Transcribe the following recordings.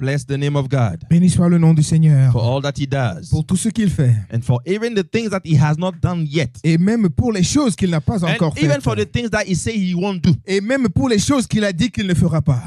Bless the name of God Béni soit le nom du Seigneur for all that he does pour tout ce qu'il fait. and for even the things that he has not done yet. Et même pour les choses qu'il n'a pas And encore even for faites. the things that he say he won't do. Et même pour les choses qu'il a dit qu'il ne fera pas.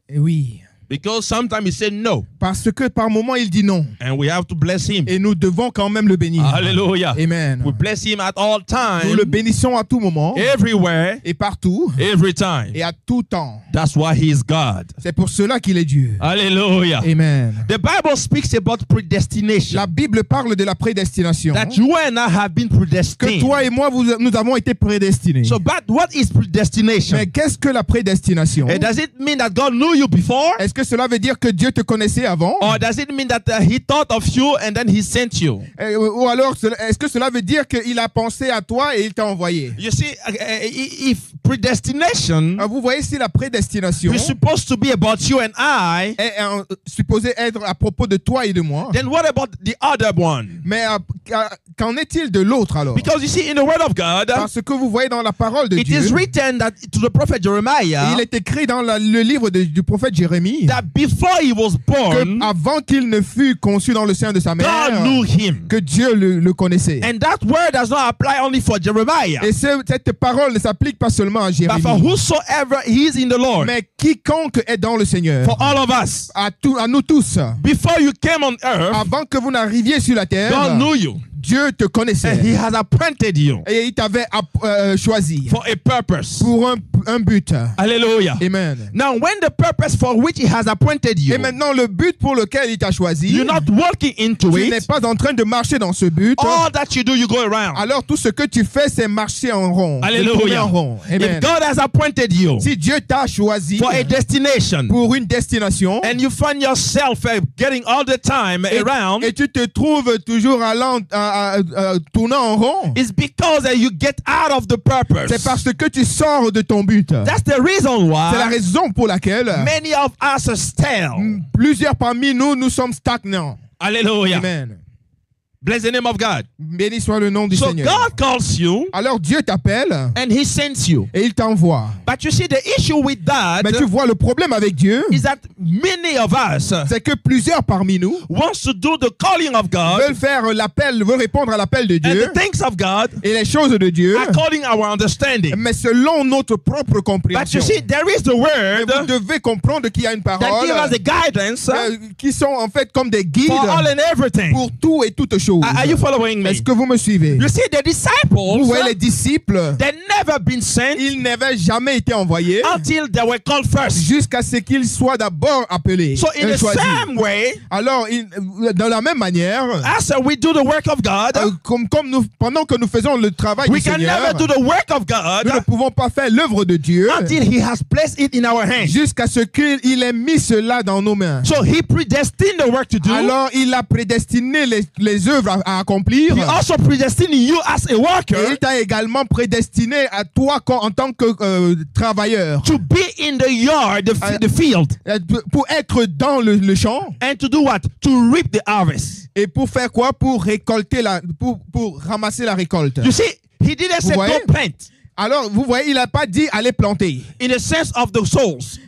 Et oui. Because sometimes he said no. Parce que par moment, il dit non. And we have to bless him. Et nous devons quand même le bénir. Hallelujah. Amen. We bless him at all Nous le times, bénissons à tout moment. everywhere, Et partout. every time. Et à tout temps. That's why he is God. C'est pour cela qu'il est Dieu. Hallelujah. Amen. The Bible speaks about predestination. La Bible parle de la prédestination. That you and I have been Que predestined. toi et moi, nous avons été prédestinés. So, but what is predestination? Mais qu'est-ce que la prédestination? Does it mean that God knew you before? Est-ce que cela veut dire que Dieu te connaissait avant? Or does it mean that he thought of you and then he sent you? Ou alors, est-ce que cela veut dire qu'il a pensé à toi et il t'a envoyé? You see, if predestination Vous voyez, si la prédestination is supposed to be about you and I, est supposée être à propos de toi et de moi, then what about the other one? mais qu'en est-il de l'autre alors? Because you see, in the Word of God, Parce que vous voyez dans la parole de it Dieu, is written that to the prophet Jeremiah il est écrit dans le livre du prophète Jérémie that before he was born, que avant qu'il ne fût conçu dans le sein de sa mère, God knew him. que Dieu le connaissait. And that word does not apply only for Jeremiah, Et cette parole ne s'applique pas seulement à but Jérémie, for whosoever he is in the Lord, mais quiconque est dans le Seigneur, for all of us. à nous tous. Before you came on earth, Avant que vous n'arriviez sur la terre, God knew you. Dieu te connaissait. And he has appointed you Et il t'avait choisi for a purpose. pour un but. Hallelujah. Amen. Now, when the purpose for which he has appointed you, Et maintenant, le but pour lequel il t'a choisi, you're not walking into tu n'es it, pas en train de marcher dans ce but. all that you do, you go around. Alors tout ce que tu fais, c'est marcher en rond. de tourner Hallelujah. en rond. Amen. If God has appointed you Si Dieu t'a choisi for a destination, pour une destination, and you find yourself getting all the time around, et tu te trouves toujours tournant en rond, it's because you get out of the purpose. c'est parce que tu sors de ton but. That's the reason C'est la why raison pour laquelle many of us are stale. plusieurs parmi nous sommes stagnants. Hallelujah. Amen. Bless the name of God. Béni soit le nom du So Seigneur. God calls you Alors Dieu t'appelle and he sends you. et il t'envoie. But you see, the issue with that Mais tu vois, le problème avec Dieu, is that many of us c'est que plusieurs parmi nous wants to do the calling of God veulent faire l'appel, veulent répondre à l'appel de and Dieu the things of God et les choses de Dieu, according our understanding. mais selon notre propre But you compréhension. see, there is the Mais word vous devez comprendre qu'il y a une that parole gives us the guidance qui sont en fait comme des guides for all and everything. pour tout et toutes choses. Are you following me? Est-ce que vous me suivez? You see, the disciples, Vous voyez les disciples, they never been sent ils n'avaient jamais été envoyés until they were called first. jusqu'à ce qu'ils soient d'abord appelés, So in the choisis. same way, Alors, dans la même manière, as we do the work of God, comme nous, pendant que nous faisons le travail we du can Seigneur, never do the work of God nous ne pouvons pas faire l'œuvre de Dieu until He has placed it in our hands. jusqu'à ce qu'il ait mis cela dans nos mains. So He predestined the work to do. Alors, il a prédestiné les œuvres à accomplir. He also predestined you as a Et worker il t'a également prédestiné à toi en tant que travailleur to be in the yard, the field, pour être dans le champ. and to do what? To reap the harvest. Et pour faire quoi? Pour récolter pour ramasser la récolte. You see, He didn't say voyez? don't plant. Alors, vous voyez, il n'a pas dit aller planter. In the sense of the souls.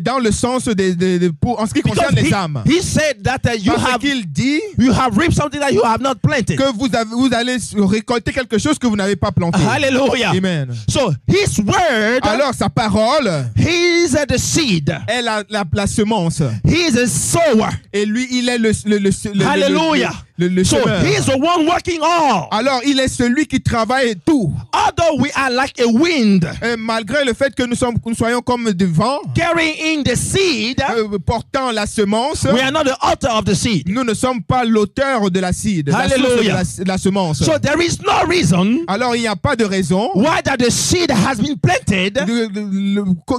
Dans le sens en ce qui Because concerne les âmes. he said that Parce qu'il dit you have reaped something that you have not planted. que vous allez récolter quelque chose que vous n'avez pas planté. Hallelujah. Amen. So his word, Alors sa parole he is the seed. est la semence. He is a sower. Et lui, il est le Hallelujah. le So semeur. he is the one working all. Alors il est celui qui travaille tout. Although we are like a wind, Malgré le fait que nous soyons comme du vent, carrying the seed, portant la semence, we are not the author of the seed. nous ne sommes pas l'auteur de la seed, Hallelujah. de la semence. So there is no reason Alors il n'y a pas de raison why that the seed has been planted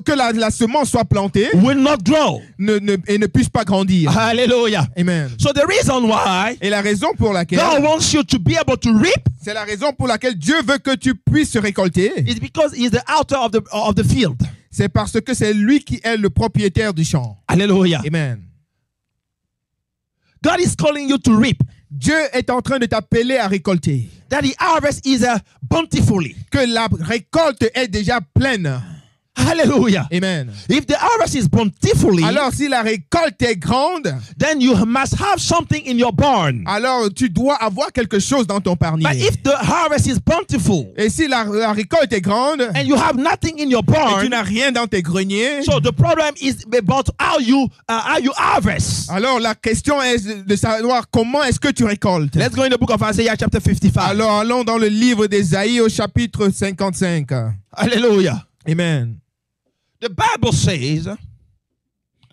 que la semence soit plantée will not grow. et ne puisse pas grandir. Hallelujah. Amen. So the reason why Et la raison pour laquelle, God wants you to be able to reap c'est la raison pour laquelle Dieu veut que tu puisses récolter, is because he is the author of the field. c'est parce que c'est lui qui est le propriétaire du champ. Hallelujah. Amen. God is calling you to reap. Dieu est en train de t'appeler à récolter. That the harvest is bountifully. Que la récolte est déjà pleine. Hallelujah. Amen. If the harvest is bountifully, Alors, si la récolte est grande, then you must have something in your barn. alors tu dois avoir quelque chose dans ton But panier. if the harvest is bountiful Et si la récolte est grande, and you have nothing in your et tu barn, n'as rien dans tes greniers, so the problem is about how you harvest. alors la question est de savoir comment est-ce que tu récoltes. Let's go in the book of Isaiah chapter 55. Alors, allons dans le livre d'Ésaïe au chapitre 55. Hallelujah. Amen. The Bible says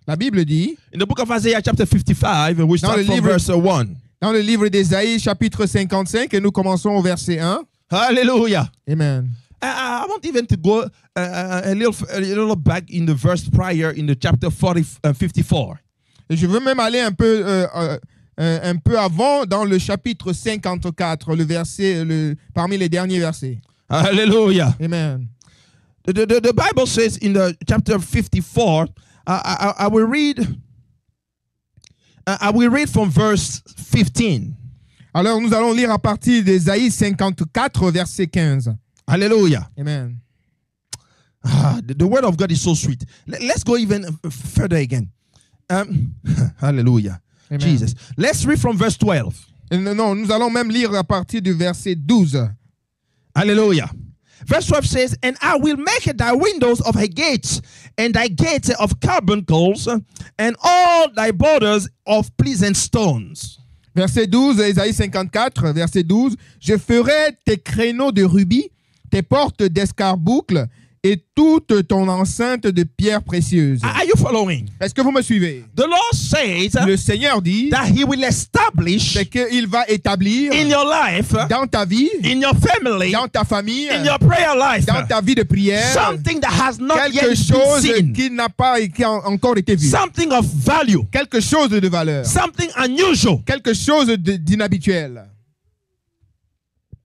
La Bible dit, in the book of Isaiah chapter 55, and we Dans start le from livre- verse 1. dans le livre d'Ésaïe, chapitre 55, et nous commençons au verset 1. Hallelujah. Amen. I want even to go a little back in the verse prior in the chapter 54. Et je veux même aller un peu avant dans le chapitre 54, le verset, parmi les derniers versets. Hallelujah. Amen. The Bible says in the chapter 54, I will read from verse 15. Alors, nous allons lire à partir d'Ésaïe 54, verset 15. Hallelujah. Amen. The word of God is so sweet. Let's go even further again. Hallelujah. Amen. Jesus. Let's read from verse 12. Et non, nous allons même lire à partir du verset 12. Hallelujah. Verse 12 says, and I will make thy windows of thy gates, and thy gates of carbuncles, and all thy borders of pleasant stones. Verset 12, Ésaïe 54, verset 12. Je ferai tes créneaux de rubis, tes portes d'escarboucle, et toute ton enceinte de pierres précieuses. Are you following? Est-ce que vous me suivez? The Lord says Le Seigneur dit that he will establish c'est qu'il va établir in your life, dans ta vie, in your family, dans ta famille, in your prayer life, dans ta vie de prière, something that has not quelque yet been chose seen, qui n'a pas encore été vu. something of value, Quelque chose de valeur. something unusual. Quelque chose d'inhabituel.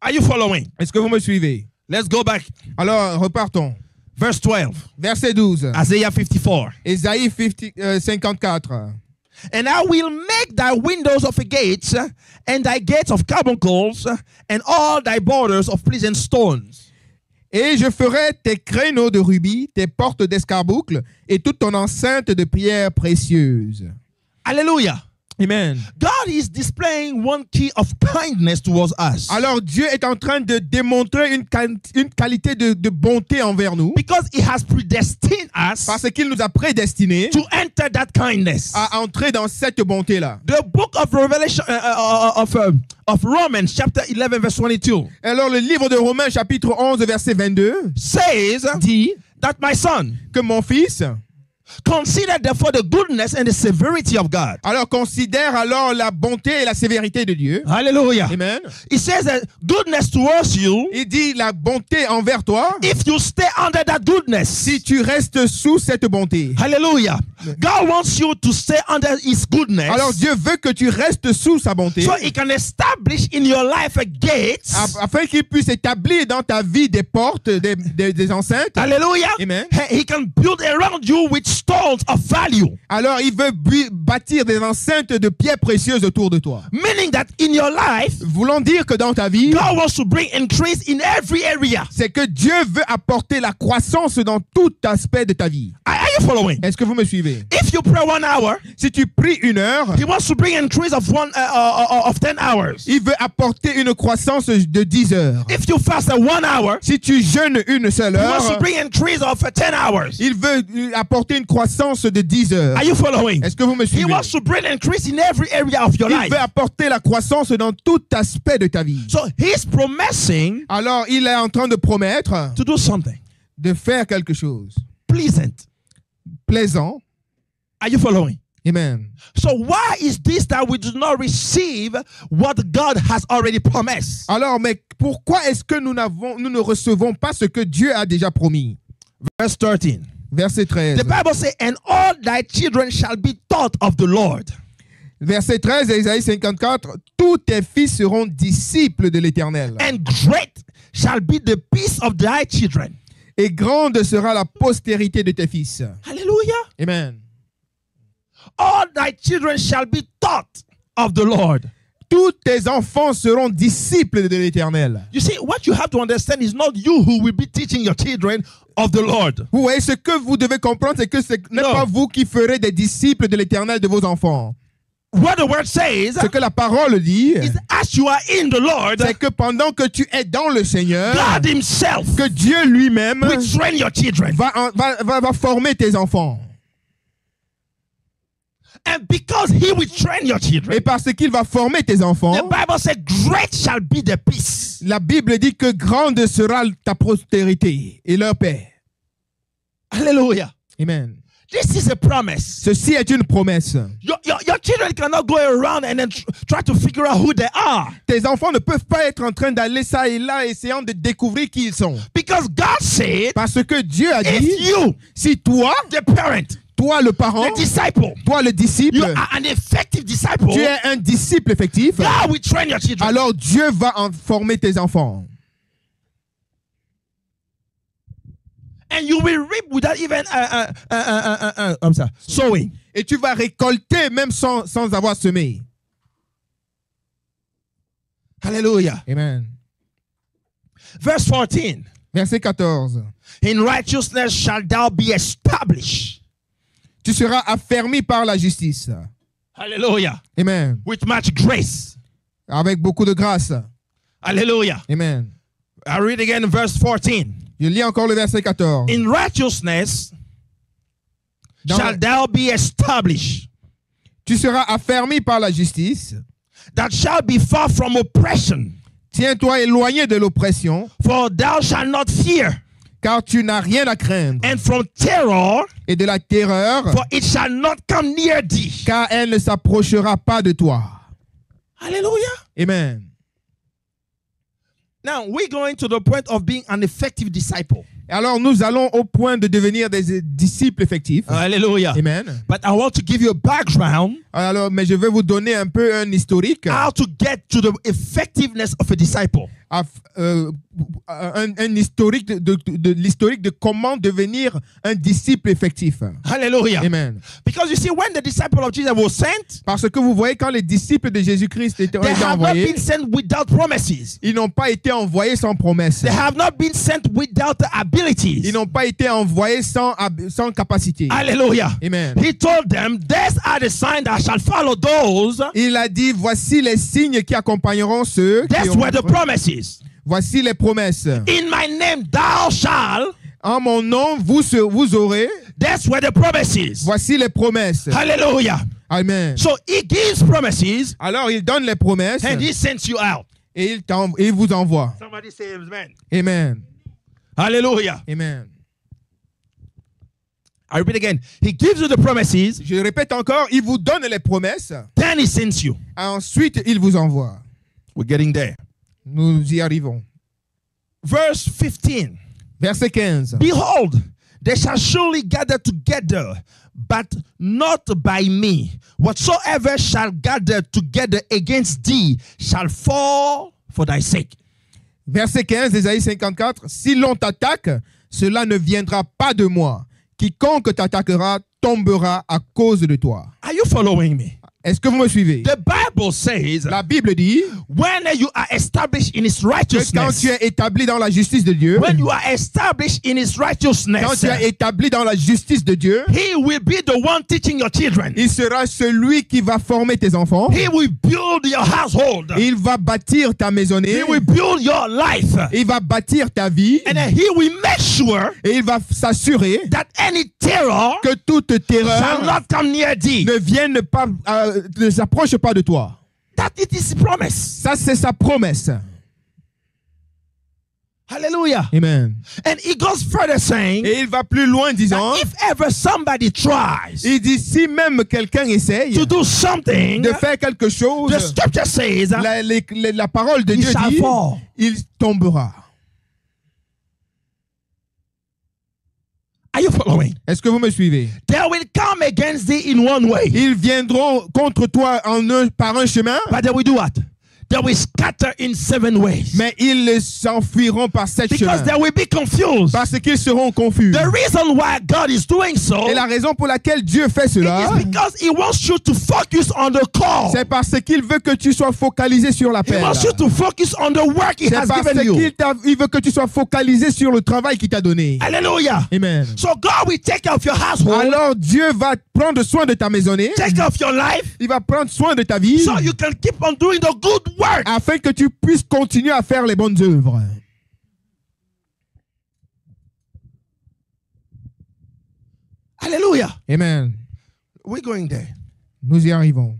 Are you following? Est-ce que vous me suivez? Let's go back. Alors, repartons. Verse 12, Verset 12. Isaiah 54. Ésaïe 54. And I will make thy windows of gates, and thy gates of carbuncles, and all thy borders of pleasant stones. Et je ferai tes créneaux de rubis, tes portes d'escarboucle, et toute ton enceinte de pierres précieuses. Hallelujah. Amen. God is displaying one key of kindness towards us. Alors Dieu est en train de démontrer une qualité de bonté envers nous, Because he has predestined us parce qu'il nous a prédestinés to enter that kindness. à entrer dans cette bonté-là. The book of Revelation of Romans chapter 11 verse 22 Alors le livre de Romains chapitre 11 verset 22 says dit that my son, que mon fils, consider therefore the goodness and the severity of God. alors considère alors la bonté et la sévérité de Dieu. Hallelujah. Amen. He says that goodness towards you, Il dit la bonté envers toi, if you stay under that goodness. si tu restes sous cette bonté. Hallelujah. God wants you to stay under his goodness. Alors Dieu veut que tu restes sous sa bonté, So he can establish in your life a gate. afin qu'il puisse établir dans ta vie des portes, des enceintes. Hallelujah. Amen. He can build around you with stones of value. Alors il veut bâtir des enceintes de pierres précieuses autour de toi. Meaning that in your life, Voulant dire que dans ta vie, God wants to bring increase in every area. c'est que Dieu veut apporter la croissance dans tout aspect de ta vie. Are you following? Est-ce que vous me suivez? If you pray 1 hour, Si tu pries 1 heure, he wants to bring increase of 10 hours. il veut apporter une croissance de 10 heures. If you fast 1 hour, Si tu jeûnes 1 seule he wants to heure, bring increase of 10 hours. il veut apporter une croissance de 10 heures. Are you following? Est-ce que vous me He suivez? wants to bring increase in every area of your Il life. veut apporter la croissance dans tout aspect de ta vie. So he's promising Alors, il est en train de promettre to do something de faire quelque chose pleasant. plaisant. Are you following? Amen. So why is this that we do not receive what God has already promised? Alors, mais pourquoi est-ce que nous ne recevons pas ce que Dieu a déjà promis? Verse 13. Verset 13. The Bible says, and all thy children shall be taught of the Lord. Verset 13, Ésaïe 54. Tous tes fils seront disciples de l'Éternel. And great shall be the peace of thy children. Et grande sera la postérité de tes fils. Hallelujah. Amen. All thy children shall be taught of the Lord. tous tes enfants seront disciples de l'Éternel. You see, what you have to understand is not you who will be teaching your children of the Lord. Vous voyez, ce que vous devez comprendre, c'est que ce n'est Non. pas vous qui ferez des disciples de l'Éternel de vos enfants. What the word says Ce que la parole dit, is as you are in the Lord, c'est que pendant que tu es dans le Seigneur, God himself que Dieu lui-même will train your children. va former tes enfants. And because he will train your children, Et parce qu'il va former tes the enfants, Bible says, great shall be the peace. la Bible dit que grande sera ta prospérité et leur paix. Hallelujah. Amen. This is a promise. Ceci est une promesse. Your children cannot go around and then try to figure out who they are. Tes enfants ne peuvent pas être en train d'aller ça et là essayant de découvrir qui ils sont. Because God said, Parce que Dieu a dit, if you, si toi, the parent, toi le parent, the disciple, toi le disciple, you are an effective disciple, tu es un disciple effectif, God will train your children. alors Dieu va en former tes enfants. And you will reap without even sowing. Et tu vas récolter même sans avoir semé. Hallelujah. Amen. Verse 14. Verset 14. In righteousness shall thou be established. Tu seras affermi par la justice. Hallelujah. Amen. With much grace. Avec beaucoup de grâce. Hallelujah. Amen. I read again verse 14. Je lis encore le verset 14. In righteousness Dans shall thou be established. Tu seras affermi par la justice. That shall be far from oppression. Tiens-toi éloigné de l'oppression, For thou shalt not fear. car tu n'as rien à craindre. And from terror, Et de la terreur, for it shall not come near thee. car elle ne s'approchera pas de toi. Hallelujah. Amen. Now we're going to the point of being an effective disciple. Alors nous allons au point de devenir des disciples effectifs. Hallelujah. Amen. But I want to give you a background Alors, mais je vais vous donner un peu un historique, how to get to the effectiveness of a disciple. un historique de l'historique de comment devenir un disciple effectif. Hallelujah. Amen. Because you see, when the disciple of Jesus was sent, Parce que vous voyez, quand les disciples de Jésus-Christ ont they été have not envoyés, been sent without promises. ils n'ont pas été envoyés sans promesse. They have not been sent without the abilities. Ils n'ont pas été envoyés sans capacité. Hallelujah. Amen. He told them, these are the signs that shall follow those. Il a dit, voici les signes qui accompagneront ceux qui That's ont... where the promises. Voici les promesses. In my name thou shalt. En mon nom, vous aurez. That's where the promises. Voici les promesses. Hallelujah. Amen. So he gives promises Alors, il donne les promesses and he sends you out. et il vous envoie. Somebody say amen. Amen. Hallelujah. Amen. I repeat again. He gives you the promises, Je répète encore, il vous donne les promesses. then he sends you. Ensuite, il vous envoie. We're getting there. Nous y arrivons. Verse 15. Verset 15. Behold, they shall surely gather together, but not by me. Whatsoever shall gather together against thee shall fall for thy sake. Verset 15 d'Ésaïe 54. Si l'on t'attaque, cela ne viendra pas de moi. Quiconque t'attaquera tombera à cause de toi. Are you following me? Est-ce que vous me suivez? The Bible says, La Bible dit when you are established in his que quand righteousness, tu es établi dans la justice de Dieu, when you are established in his quand righteousness, tu es établi dans la justice de Dieu, he will be the one teaching your children. il sera celui qui va former tes enfants. He will build your household. Il va bâtir ta maisonnée. He will build your life. Il va bâtir ta vie. And then he will make sure Et il va s'assurer that any terror que toute shall terreur not come near thee. ne s'approche pas de toi. That it is promise. Ça, c'est sa promesse. Hallelujah. Amen. And he goes further saying, Et il va plus loin disant, that if ever somebody tries il dit, si même quelqu'un essaye to do something, de faire quelque chose, the scripture says, la parole de he Dieu shall dit, fall. il tombera. Are you following? Est-ce que vous me suivez? They will come against thee in one way. Ils viendront contre toi par un chemin, But they will do what? they will scatter in 7 ways. Mais ils s'enfuiront par 7 Because chemins. they will be confused. Parce qu'ils seront confus. The reason why God is doing so Et la raison pour laquelle Dieu fait cela, is because He wants you to focus on the call. c'est parce qu'il veut que tu sois focalisé sur He l'appel. wants you to focus on the work He C'est has parce given you. qu'il veut que tu sois focalisé sur le travail qu'il t'a donné. Hallelujah. Amen. So God will take care of your household, Alors Dieu va prendre soin de ta maisonnée. take care of your life, Il va prendre soin de ta vie so you can keep on doing the good work. afin que tu puisses continuer à faire les bonnes œuvres. Hallelujah. Amen. We're going there. Nous y arrivons.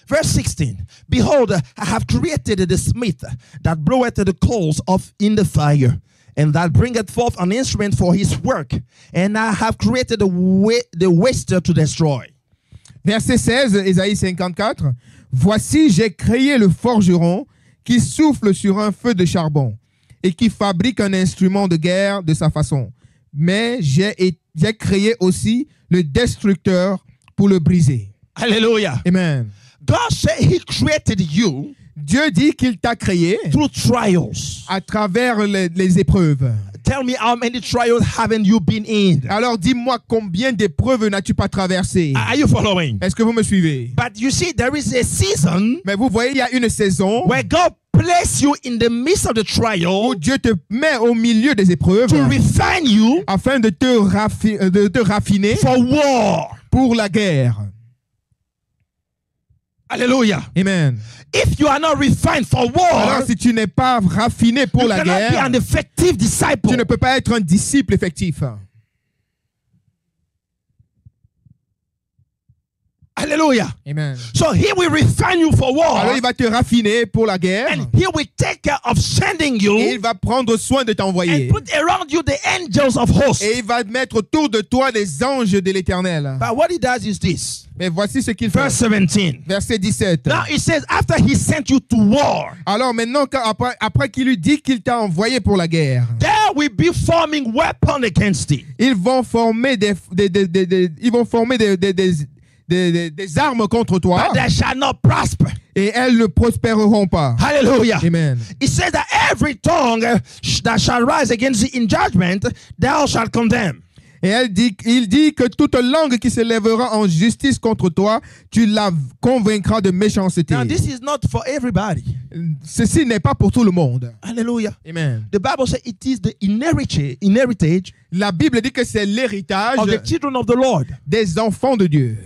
Verse 16. Behold, I have created the smith that bloweth the coals of in the fire, and that bringeth forth an instrument for his work. And I have created the waster to destroy. Verset 16, Ésaïe 54. Voici, j'ai créé le forgeron qui souffle sur un feu de charbon et qui fabrique un instrument de guerre de sa façon. Mais j'ai créé aussi le destructeur pour le briser. Hallelujah. Amen. God said He created you Dieu dit qu'il t'a créé through trials. à travers les épreuves. Tell me, how many trials haven't you been in? Alors dis-moi, combien d'épreuves n'as-tu pas traversées? Are you following? Est-ce que vous me suivez? But you see, there is a season Mais vous voyez, il y a une saison where God placed you in the midst of the trial où Dieu te met au milieu des épreuves to refine you afin de te raffiner for war. pour la guerre. Hallelujah. Amen. If you are not refined for war, Alors si tu n'es pas raffiné pour you la cannot be guerre, an effective disciple. tu ne peux pas être un disciple effectif. Hallelujah. Amen. So He will refine you for war, Alors il va te raffiner pour la guerre and He will take care of sending et you il va prendre soin de t'envoyer. and put around you the angels of hosts. Et il va mettre autour de toi les anges de l'Éternel. But what He does is this. Mais voici ce qu'il fait. Verse 17. Verset 17. Now it says, after He sent you to war, Alors maintenant, après qu'il lui dit qu'il t'a envoyé pour la guerre, there will be forming weapon against thee. ils vont former des armes contre toi But they shall not prosper. et elles ne prospéreront pas. Hallelujah. Amen. It says that every tongue that shall rise against thee in judgment, thou shalt condemn. Et il dit que toute langue qui se lèvera en justice contre toi, tu la convaincras de méchanceté. Now this is not for everybody. Ceci n'est pas pour tout le monde. Hallelujah. Amen. The Bible says it is the inheritage La Bible dit que c'est l'héritage of the children of the Lord. des enfants de Dieu.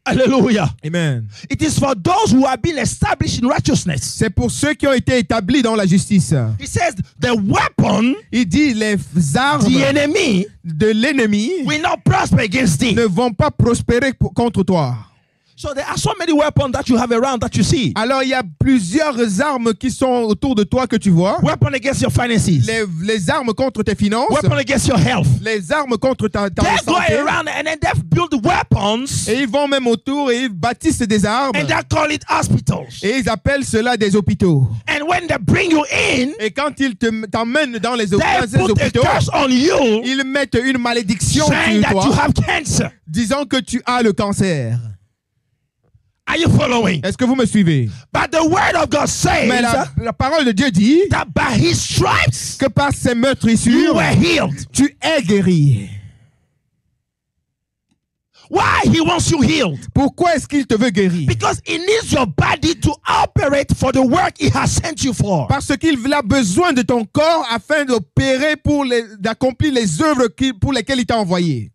Hallelujah. Amen. It is for those who have been established in righteousness. C'est pour ceux qui ont été établis dans la justice. He says the weapon, Il dit les armes the enemy, de l'ennemi will not prosper against thee. ne vont pas prospérer contre toi. So there are so many weapons that you have around that you see. Alors il y a plusieurs armes qui sont autour de toi que tu vois. Weapon against your finances. Les armes contre tes finances. Weapon against your health. Les armes contre ta They go santé. around and then they build weapons Et ils vont même autour et ils bâtissent des armes. and they call it hospitals. Et ils appellent cela des hôpitaux. And when they bring you in, Et quand ils t'emmènent dans les they hôpitaux, put a curse on you, ils mettent une malédiction saying sur that you toi, have cancer. disant que tu as le cancer. Are you following? Est-ce que vous me suivez? But the word of God says Mais la parole de Dieu dit that by His stripes que par ses meurtrissures, you were healed. tu es guéri. Why He wants you healed? Pourquoi est-ce qu'il te veut guérir? Because He needs your body to operate for the work He has sent you for. Parce qu'il a besoin de ton corps afin d'opérer d'accomplir les œuvres pour lesquelles il t'a envoyé.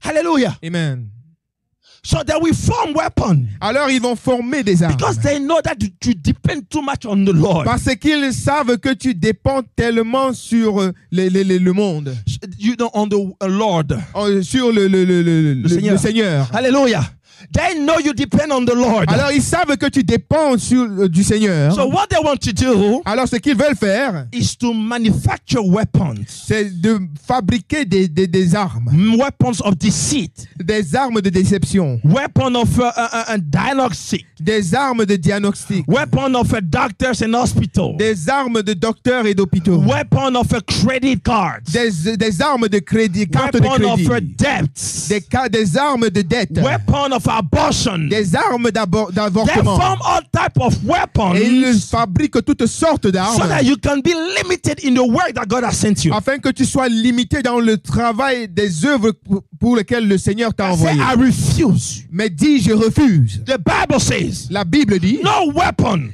Hallelujah. Amen. So they will form weapons. Alors ils vont former des armes. Because they know that you depend too much on the Lord. Parce qu'ils savent que tu dépends tellement sur le monde. You know, on the Lord. Sur le Seigneur. Hallelujah. They know you depend on the Lord. Alors ils savent que tu dépends du Seigneur. So what they want to do Alors ce qu'ils veulent faire, is to manufacture weapons. c'est de fabriquer des armes. Weapons of deceit. Des armes de déception. Weapon of diagnostic. Des armes de diagnostic. Weapon of doctors and hospitals. Des armes de docteurs et d'hôpitaux. Weapon of credit cards. Des armes de crédit, cartes de Weapon crédit. of debts. Des armes de dette. Weapon of abortion. des armes They d'avortement. form all type of weapons Et ils fabriquent toutes sortes so d'armes that you can be limited in the work that God has sent you. afin que tu sois limité dans le travail des œuvres pour lesquelles le Seigneur t'a I say, envoyé. I refuse. Mais dis, je refuse. The Bible says, La Bible dit, no weapon,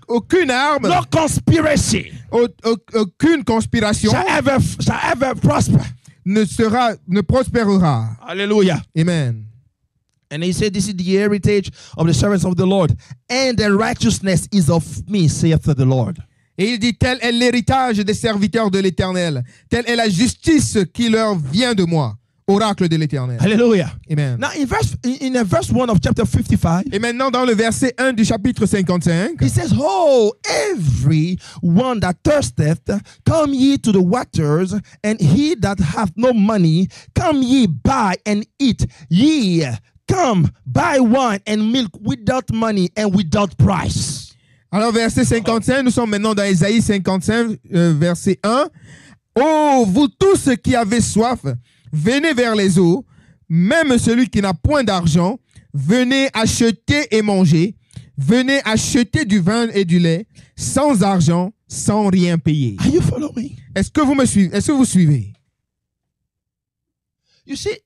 aucune arme, no conspiracy aucune conspiration shall ever prosper. ne prospérera. Hallelujah. Amen. And he said, this is the heritage of the servants of the Lord, and the righteousness is of me, saith the Lord. Et il dit, tel est l'héritage des serviteurs de l'Éternel. Telle est la justice qui leur vient de moi. Oracle de l'Éternel. Hallelujah. Amen. Now in verse 1 of chapter 55, Et maintenant, dans le verset 1 du chapitre 55, he says, oh, every one that thirsteth, come ye to the waters, and he that hath no money, come ye buy and eat. Ye come buy wine and milk without money and without price. alors verset 55, nous sommes maintenant dans Ésaïe 55, verset 1. Oh, vous tous qui avez soif, venez vers les eaux, même celui qui n'a point d'argent, venez acheter et manger, venez acheter du vin et du lait, sans argent, sans rien payer. Are you following? Est-ce que vous me suivez? Est-ce que vous suivez? You see,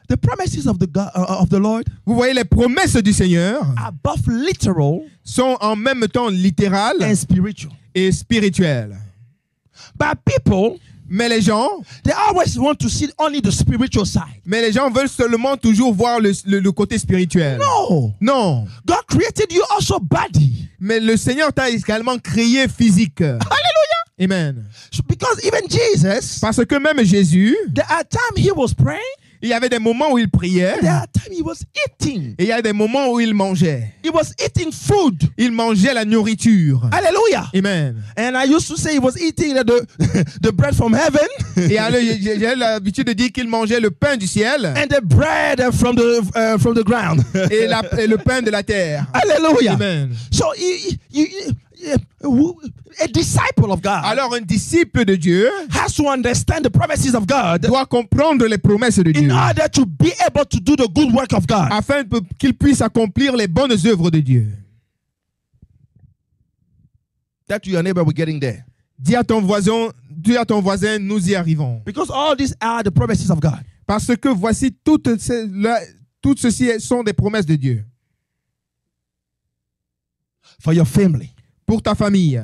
the promises of the Lord Vous voyez, les promesses du Seigneur are both literal sont en même temps littérales and spiritual. et spirituelles. But people, Mais les gens want to see only the spiritual side. veulent seulement toujours voir le côté spirituel. No. Non. God created you also body. Mais le Seigneur t'a également créé physique. Hallelujah. Amen. Because even Jesus, Parce que même Jésus, there are times he was praying, il y avait des moments où il priait there are times he was eating. et il y a des moments où il mangeait. He was eating food. Il mangeait la nourriture. Hallelujah. Amen. And I used to say he was eating the bread from heaven Et alors, j'ai l'habitude de dire qu'il mangeait le pain du ciel and the bread from the ground. et le pain de la terre. Hallelujah. Amen. So a disciple of God Alors, un disciple de Dieu has to understand the promises of God doit comprendre les promesses de Dieu in order to be able to do the good work of God. afin qu'il puisse accomplir les bonnes œuvres de Dieu. That to your neighbor, we're getting there. Dis à ton voisin, nous y arrivons. Because all these are the promises of God. Parce que voici, tout ceci sont des promesses de Dieu. For your family, Pour ta famille,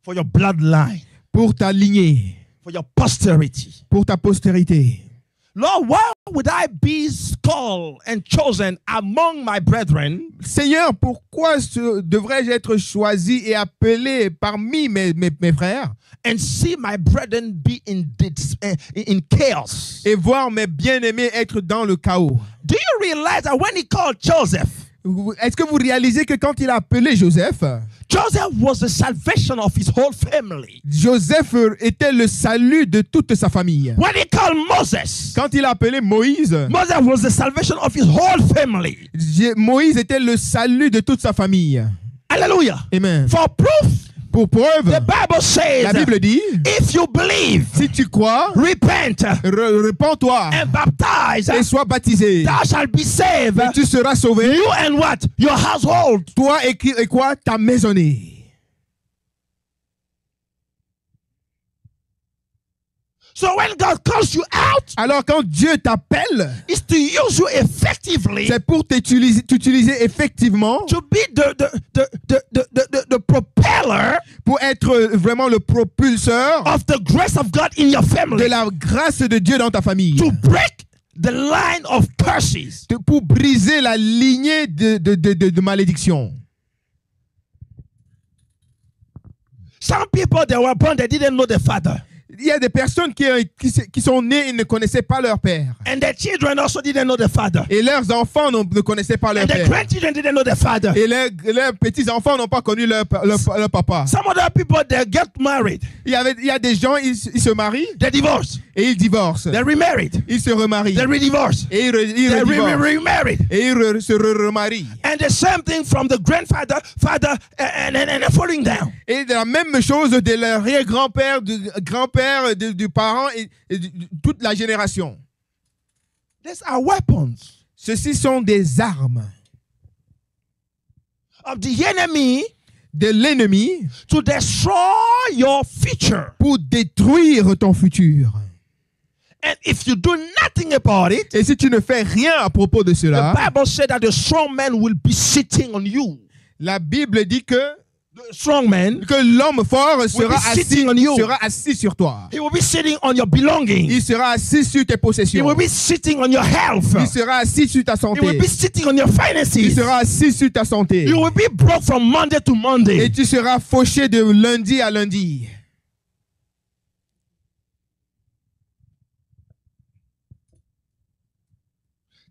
for your bloodline, pour ta lignée, for your posterity. pour ta postérité. Lord, why would I be called and chosen among my brethren Seigneur, pourquoi devrais-je être choisi et appelé parmi mes frères and see my brethren be in chaos? et voir mes bien-aimés être dans le chaos? Do you realize that when he called Joseph, Est-ce que vous réalisez que quand il a appelé Joseph, Joseph was the salvation of his whole family. Joseph était le salut de toute sa famille. When he called Moses, Quand il a appelé Moïse, Moses was the salvation of his whole family. Moïse était le salut de toute sa famille. Hallelujah. Amen. For proof, Pour preuve, the Bible says, la Bible dit, if you believe, si tu crois, repent, repens-toi and baptize, et sois baptisé. thou shalt be saved. Et tu seras sauvé, You and what? Your household. toi et quoi? Ta maisonnée. So when God calls you out, Alors quand Dieu t'appelle, it's to use you effectively c'est pour t'utiliser effectivement to be the propeller pour être vraiment le propulseur of the grace of God in your de family, la grâce de Dieu dans ta famille. to break the line of curses. Pour briser la lignée de malédiction. Some people, they were born, they didn't know their father. Il y a des personnes qui sont nées et ne connaissaient pas leur père. And their children also didn't know their father. Et leurs enfants ne connaissaient pas leur And their père. grandchildren didn't know their father. Et leurs petits-enfants n'ont pas connu leur papa. Some other people, they get married. Il y a des gens, ils se marient They divorce. et ils divorcent. They remarried. Ils se remarient. They redivorce. Et ils They redivorcent. remarried. Et ils se remarient. And the same thing from the grandfather, father, and following down. Et de la même chose de l'arrière-grand-père, du grand-père, du parent et toute la génération. These are weapons. Ceci sont des armes of the enemy de l'ennemi to destroy your future. pour détruire ton futur. And if you do nothing about it, Et si tu ne fais rien à propos de the cela, Bible said that the strong man will be sitting on you. la Bible dit que The strong man, l'homme fort sera sitting on you. assis sur toi. he will be sitting on your belongings. Il sera assis sur tes He possessions. will be sitting on your health. Il sera assis sur ta He will santé. be sitting on your Il finances. sera assis sur ta santé. You will be broke from Monday to Et Monday. tu seras fauché de lundi à lundi.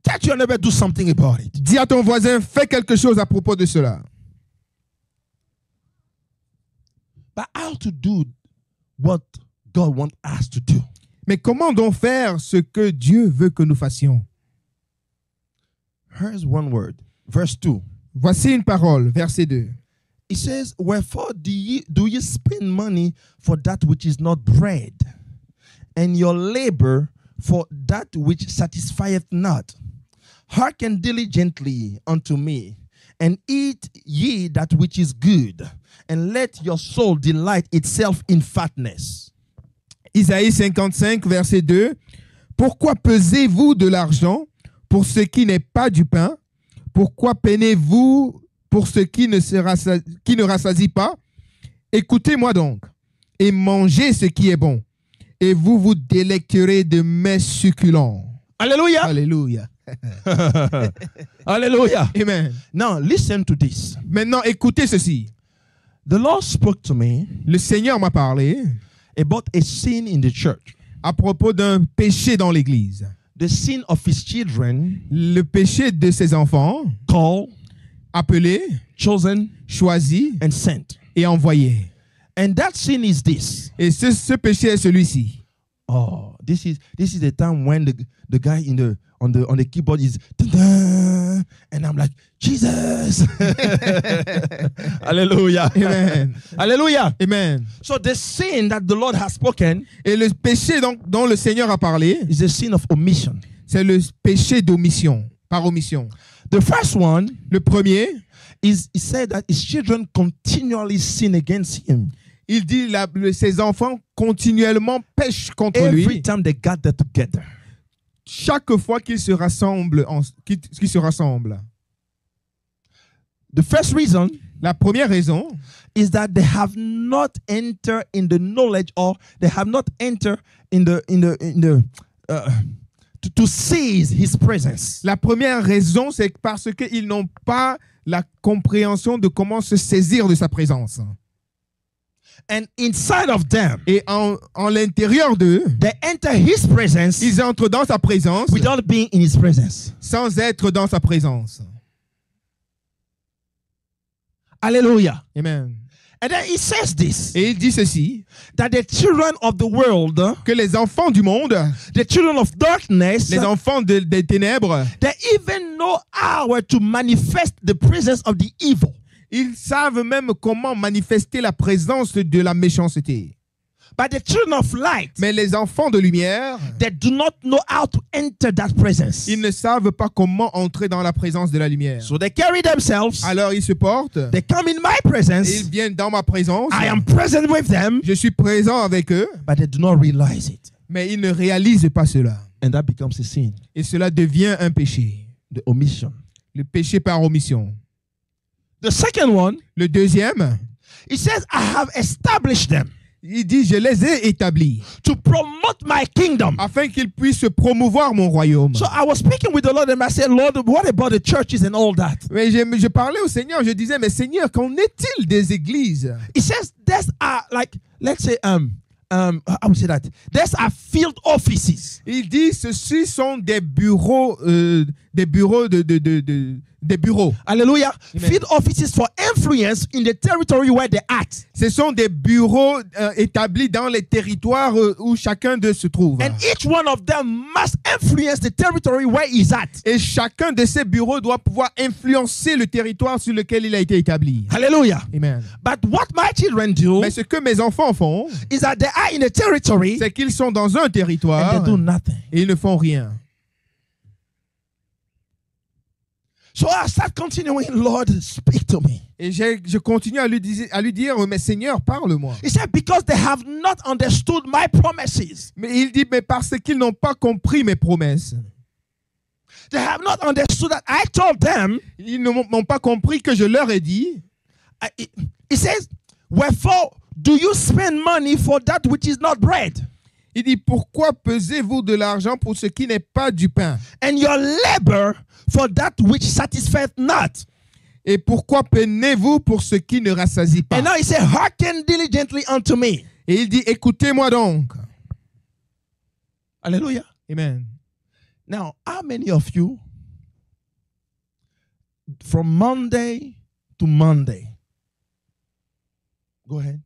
That you never do something about it. Dis à ton voisin, fais quelque chose à propos de cela. But how to do what God wants us to do? Mais comment donc faire ce que Dieu veut que nous fassions? Here's one word. Verse 2. Voici une parole, verset 2. It says, wherefore do ye spend money for that which is not bread, and your labor for that which satisfieth not? Hearken diligently unto me, and eat ye that which is good, and let your soul delight itself in fatness. Isaïe 55, verset 2. Pourquoi pesez-vous de l'argent pour ce qui n'est pas du pain? Pourquoi peinez-vous pour ce qui ne rassasie pas? Écoutez-moi donc, et mangez ce qui est bon, et vous vous délecterez de mets succulents. Hallelujah. Alléluia. Hallelujah. Amen. Now listen to this. Maintenant, écoutez ceci. The Lord spoke to me Le Seigneur m'a parlé about a sin in the church. à propos d'un péché dans l'Église. The sin of his children, Le péché de ses enfants, called, appelés, chosen, choisis and sent. et envoyés. And that sin is this. Et ce péché est celui-ci. Oh, this is the time when the guy on the keyboard is dun-dun, and I'm like, Jesus. Hallelujah. Amen. Hallelujah. Amen. So the sin that the Lord has spoken Et le péché dont le Seigneur a parlé, is the sin of omission. c'est le péché d'omission, par omission. The first one Le premier, is he said that his children continually sin against him. il dit ses enfants continuellement pêchent contre Every lui. time they gather together. Chaque fois qu'ils se rassemblent, The first reason La première raison, is that they have not entered in the knowledge, or they have not entered in the to seize his presence. la première raison, c'est parce qu'ils n'ont pas la compréhension de comment se saisir de sa présence. And inside of them, Et en l'intérieur d'eux, they enter his presence ils entrent dans sa présence without being in his presence. sans être dans sa présence. Hallelujah. Amen. And then he says this, Et il dit ceci, that the children of the world, que les enfants du monde, the children of darkness, les enfants des ténèbres, they even know how to manifest the presence of the evil. ils savent même comment manifester la présence de la méchanceté. But the children of light, Mais les enfants de lumière, they do not know how to enter that presence. ils ne savent pas comment entrer dans la présence de la lumière. So they carry themselves, Alors ils se portent, they come in my et presence, ils viennent dans ma présence, I am present with them, je suis présent avec eux, but they do not realize it. mais ils ne réalisent pas cela. And that becomes a sin, Et cela devient un péché, the omission. le péché par omission. The second one, Le deuxième, it says, I have established them il dit, je les ai établis, to promote my kingdom. afin qu'ils puissent promouvoir mon royaume. So I was speaking with the Lord and I said, Lord, what about the churches and all that? Mais je parlais au Seigneur, je disais, mais Seigneur, qu'en est-il des églises? It says there's like, let's say, how would you say that? There's field offices. Il dit, ceci sont des bureaux, des bureaux. Hallelujah. Amen. Field offices for influence in the territory where they're at. Ce sont des bureaux établis dans les territoires où chacun d'eux se trouve. And each one of them must influence the territory where he's at. Et chacun de ces bureaux doit pouvoir influencer le territoire sur lequel il a été établi. Hallelujah. Amen. But what my children do Mais ce que mes enfants font, is that they are in a territory c'est qu'ils sont dans un and territoire they do nothing. et ils ne font rien. So I start continuing, Lord, speak to me. Et je continue à lui dire, mais Seigneur, parle-moi. He said, because they have not understood my promises. Mais il dit, mais parce qu'ils n'ont pas compris mes promesses. They have not understood that I told them. Ils n'ont pas compris que je leur ai dit. He says, wherefore do you spend money for that which is not bread? Il dit, pourquoi pesez-vous de l'argent pour ce qui n'est pas du pain? And your labor for that which satisfieth not. Et pourquoi peinez-vous pour ce qui ne rassasie pas? And now he said, hearken diligently unto me. Et il dit, écoutez-moi donc. Hallelujah. Amen. Now, how many of you, from Monday to Monday, go ahead.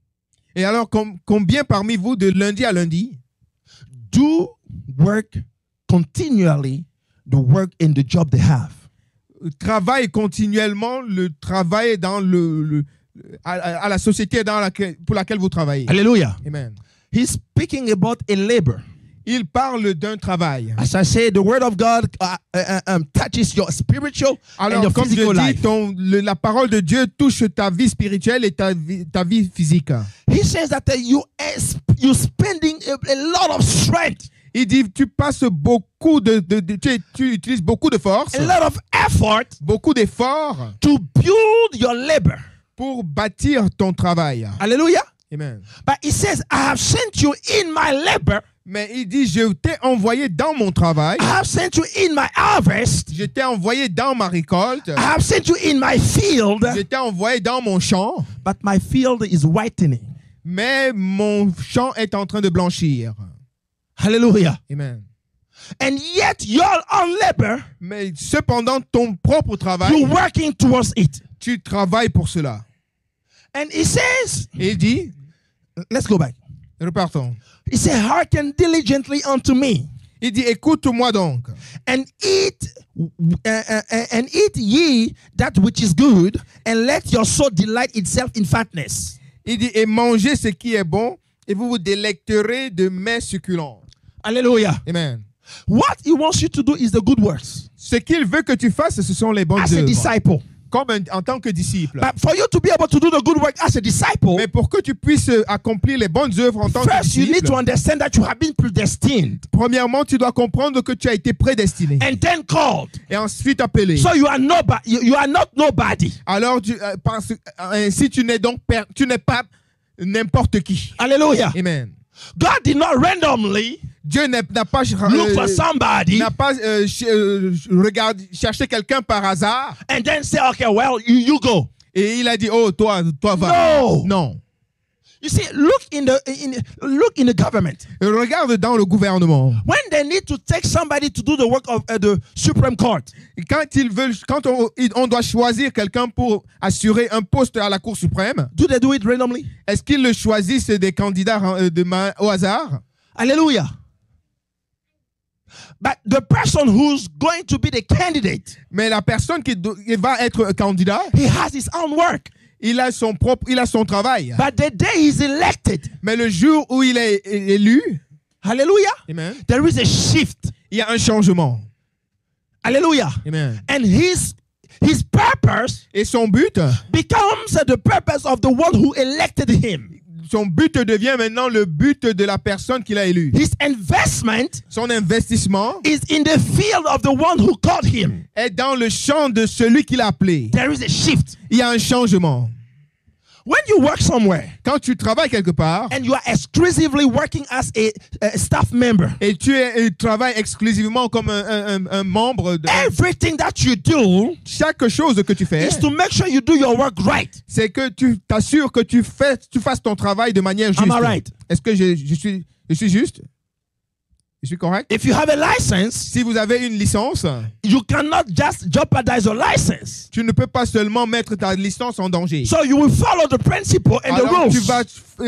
Et alors, combien parmi vous, de lundi à lundi, do work continually the work in the job they have? travaillent continuellement le travail dans à la société pour laquelle vous travaillez? Hallelujah. Amen. He's speaking about a labor. Il parle d'un travail. As I say, the word of God touches your spiritual and your Alors, comme je physical life. dis, la parole de Dieu touche ta vie spirituelle et ta vie physique. He says that you spending a lot of strength, Il dit, tu passes beaucoup tu utilises beaucoup de force, a lot of effort beaucoup d'efforts to build your labor. pour bâtir ton travail. Hallelujah. Amen. But he says, I have sent you in my labor. Mais il dit, je t'ai envoyé dans mon travail. I have sent you in my harvest. Je t'ai envoyé dans ma récolte. I have sent you in my field. Je t'ai envoyé dans mon champ. But my field is whitening. Mais mon champ est en train de blanchir. Hallelujah. Amen. And yet your own labor, Mais cependant, ton propre travail, you're working towards it. tu travailles pour cela. And he says, Et il dit, let's go back. repartons. He said, hearken diligently unto me, Il dit, écoute-moi donc, and eat ye that which is good, and let your soul delight itself in fatness. il dit, et mangez ce qui est bon, et vous vous délecterez de mets succulents. Hallelujah. Amen. What he wants you to do is the good works Ce qu'il veut que tu fasses, ce sont les bonnes as a œuvres, disciple. comme en tant que disciple. But for you to be able to do the good work as a disciple, Mais pour que tu puisses accomplir les bonnes œuvres en tant que first you need disciple, to understand that you have been predestined premièrement, tu dois comprendre que tu as été prédestiné and then called. et ensuite appelé. So you are nobody. You are not nobody. Alors, ainsi tu n'es pas n'importe qui. Hallelujah. Amen. God did not randomly Dieu n'a pas look for somebody cherché quelqu'un par hasard and then say, okay, well, you go. et il a dit, oh, toi va. No. Non. You see, look in the government. Regarde dans le gouvernement. When they need to take somebody to do the work of the Supreme Court, Quand on doit choisir quelqu'un pour assurer un poste à la Cour suprême, do they do it randomly? est-ce qu'ils le choisissent des candidats au hasard? Hallelujah. But the person who's going to be the candidate, Mais la personne qui va être candidat, he has his own work. il a son travail. But the day he's elected, Mais le jour où il est élu, hallelujah, amen, there is a shift. il y a un changement. Hallelujah. Amen. And his purpose Et son but becomes the purpose of the one who elected him. Son but devient maintenant le but de la personne qu'il a élue. His investment Son investissement is in the field of the one who called him. est dans le champ de celui qu'il a appelé. There is a shift. Il y a un changement. When you work somewhere Quand tu travailles quelque part and you are exclusively working as a staff member, et tu travailles exclusivement comme un membre, everything that you do chaque chose que tu fais, is to make sure you do your work right. c'est que tu t'assures que tu fasses ton travail de manière juste. Am I right? Est-ce que je suis juste? Je suis correct? If you have a license, Si vous avez une licence, you cannot just jeopardize your license. tu ne peux pas seulement mettre ta licence en danger. So you will follow the principle and the Alors tu rules vas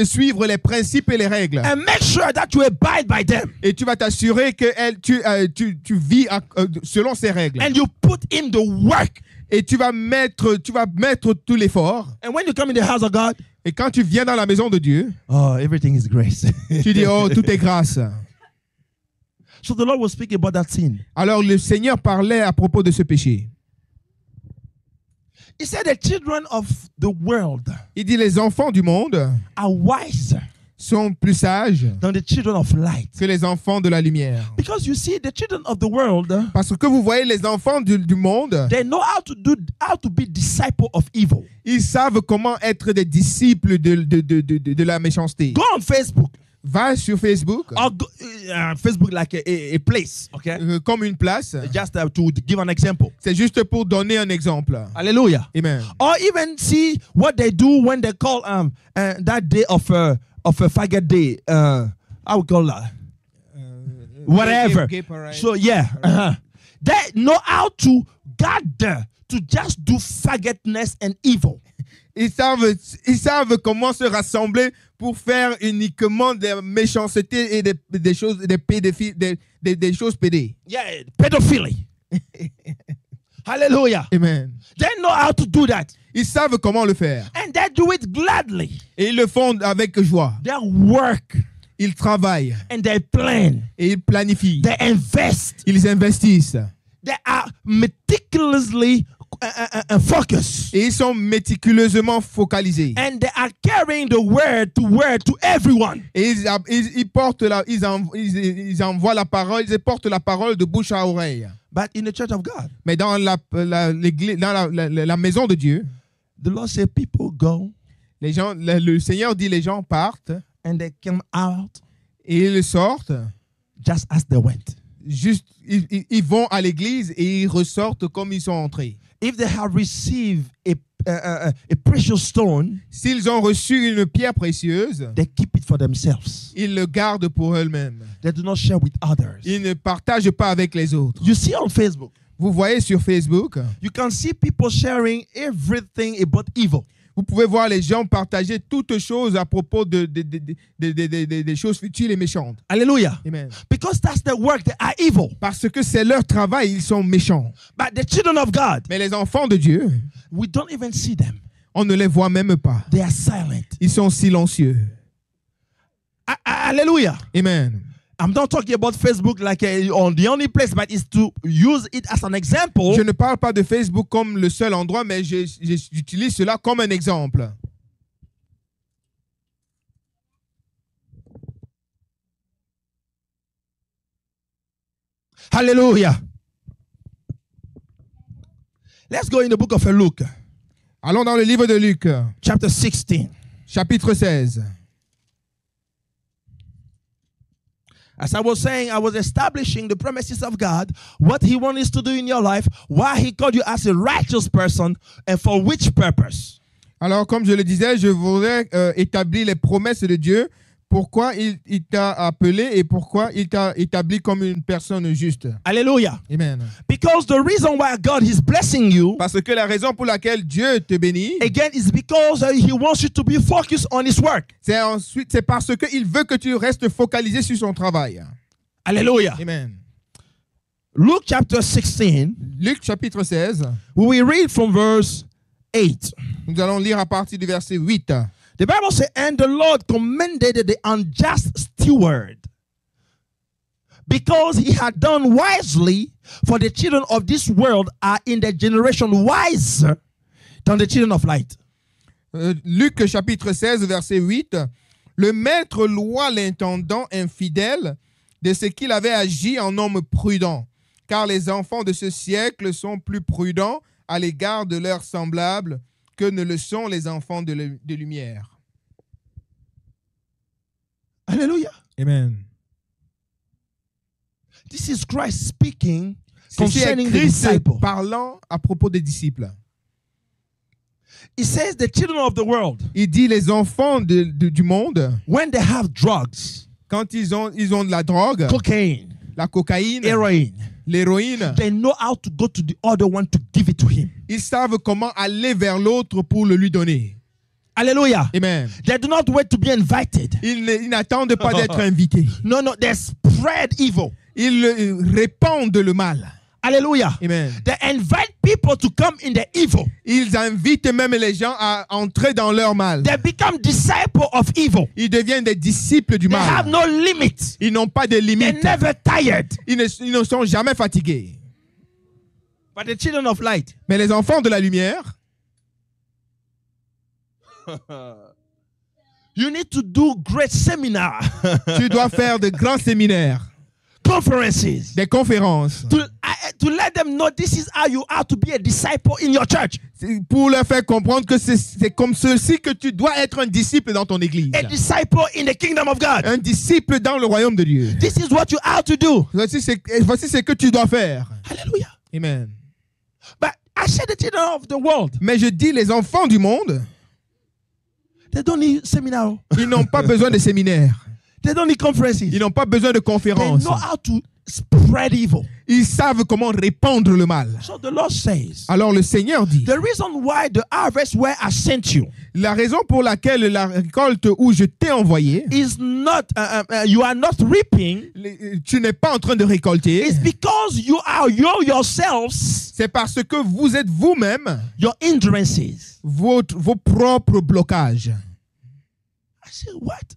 suivre les principes et les règles. and make sure that you abide by them. Et tu vas t'assurer que tu vis selon ces règles. And you put in the work. Et tu vas mettre tout l'effort. And when you come in the house of God, Et quand tu viens dans la maison de Dieu, oh, everything is grace. tu dis, oh, tout est grâce. So the Lord was speaking about that sin. Alors le Seigneur parlait à propos de ce péché. He said the children of the world Il dit les enfants du monde are wiser sont plus sages than the children of light. que les enfants de la lumière. Because you see, the children of the world, Parce que vous voyez, les enfants du monde, they know how to be disciple of evil. ils savent comment être des disciples de la méchanceté. Go on Facebook. Va sur Facebook, Or go, Facebook like a place, okay? comme une place. Just to give an example. C'est juste pour donner un exemple. Hallelujah. Amen. Or even see what they do when they call that day of a faggot day. How we call that? Whatever. Gay parade. So yeah, they know how to gather to just do faggotness and evil. Ils savent comment se rassembler pour faire uniquement des méchancetés et des choses, des choses pédées. Yeah, pedophilie. Hallelujah. Amen. They know how to do that. Ils savent comment le faire. And they do it gladly. Et ils le font avec joie. They work Ils travaillent and they plan. et ils planifient. They invest. Ils investissent. They are meticulously focused. Et ils sont méticuleusement focalisés. And they are carrying the word to everyone. Et ils portent ils envoient la parole, ils portent la parole de bouche à oreille. But in the church of God, Mais dans l'église, dans la maison de Dieu, the Lord said people go les gens, le Seigneur dit les gens partent and they come out et ils sortent. just as they went. Juste, ils vont à l'église et ils ressortent comme ils sont entrés. If they have received a precious stone, S'ils ont reçu une pierre précieuse, they keep it for themselves. ils le gardent pour eux-mêmes. They do not share with others. Ils ne partagent pas avec les autres. You see on Facebook, Vous voyez sur Facebook, you can see people sharing everything about evil. vous pouvez voir les gens partager toutes choses à propos des choses futiles et méchantes. Hallelujah. Amen. Because that's their work, they are evil. Parce que c'est leur travail, ils sont méchants. But the children of God, Mais les enfants de Dieu, we don't even see them. on ne les voit même pas. They are silent. Ils sont silencieux. Hallelujah. Amen. I'm not talking about Facebook like on the only place, but it's to use it as an example. Je ne parle pas de Facebook comme le seul endroit, mais j'utilise cela comme un exemple. Hallelujah. Let's go in the book of Luke, Allons dans le livre de Luc, chapter 16. chapitre 16. As I was saying, I was establishing the premises of God, what He wants to do in your life, why He called you as a righteous person, and for which purpose. Alors, comme je le disais, je voudrais établir les promesses de Dieu, pourquoi il t'a appelé et pourquoi il t'a établi comme une personne juste. Hallelujah. Amen. Because the reason why God is blessing you, Parce que la raison pour laquelle Dieu te bénit, again, is because He wants you to be focused on His work. c'est parce qu'il veut que tu restes focalisé sur son travail. Hallelujah. Amen. Luke chapter 16, Luc chapitre 16, we read from verse 8. nous allons lire à partir du verset 8. The Bible says, and the Lord commended the unjust steward because he had done wisely, for the children of this world are in their generation wiser than the children of light. Luc chapitre 16, verset 8. Le maître loua l'intendant infidèle de ce qu'il avait agi en homme prudent, car les enfants de ce siècle sont plus prudents à l'égard de leurs semblables que ne le sont les enfants de lumière. Hallelujah. Amen. This is Christ speaking Ceci est concerning the Christ disciple. parlant à propos des disciples. He says the children of the world, Il dit les enfants du monde, when they have drugs, quand ils ont de la drogue, cocaine, la cocaïne, heroin, l'héroïne, they know how to go to the other one to give it to him. ils savent comment aller vers l'autre pour le lui donner. Hallelujah. Amen. They do not wait to be invited. Ils n'attendent pas d'être invités. No, they spread evil. Ils répandent le mal. Hallelujah. Amen. They invite people to come in the evil. Ils invitent même les gens à entrer dans leur mal. They become disciples of evil. Ils deviennent des disciples du They have mal. no limit. Ils n'ont pas de They're limites. never tired. Ils ne sont jamais fatigués. But the children of light, Mais les enfants de la lumière, You need to do great seminar, Tu dois faire de grands séminaires, conferences, des conférences, to let them know this is how you are to be a disciple in your church. pour leur faire comprendre que c'est comme ceci que tu dois être un disciple dans ton église. A disciple in the kingdom of God. Un disciple dans le royaume de Dieu. This is what you are to do. Voici ce que tu dois faire. Hallelujah. Amen. But I said the children of the world, Mais je dis, les enfants du monde, they don't need seminar. ils n'ont pas besoin de séminaires. They don't need conferences. Ils n'ont pas besoin de They conférences. know how to spread evil. Ils savent comment répandre le mal. So the Lord says, Alors le Seigneur dit, the reason why the harvest where I sent you la raison pour laquelle la récolte où je t'ai envoyé, is not, you are not reaping, tu n'es pas en train de récolter, is because you are yourselves, c'est parce que vous êtes vous-même your hindrances. vos propres blocages. I said, what?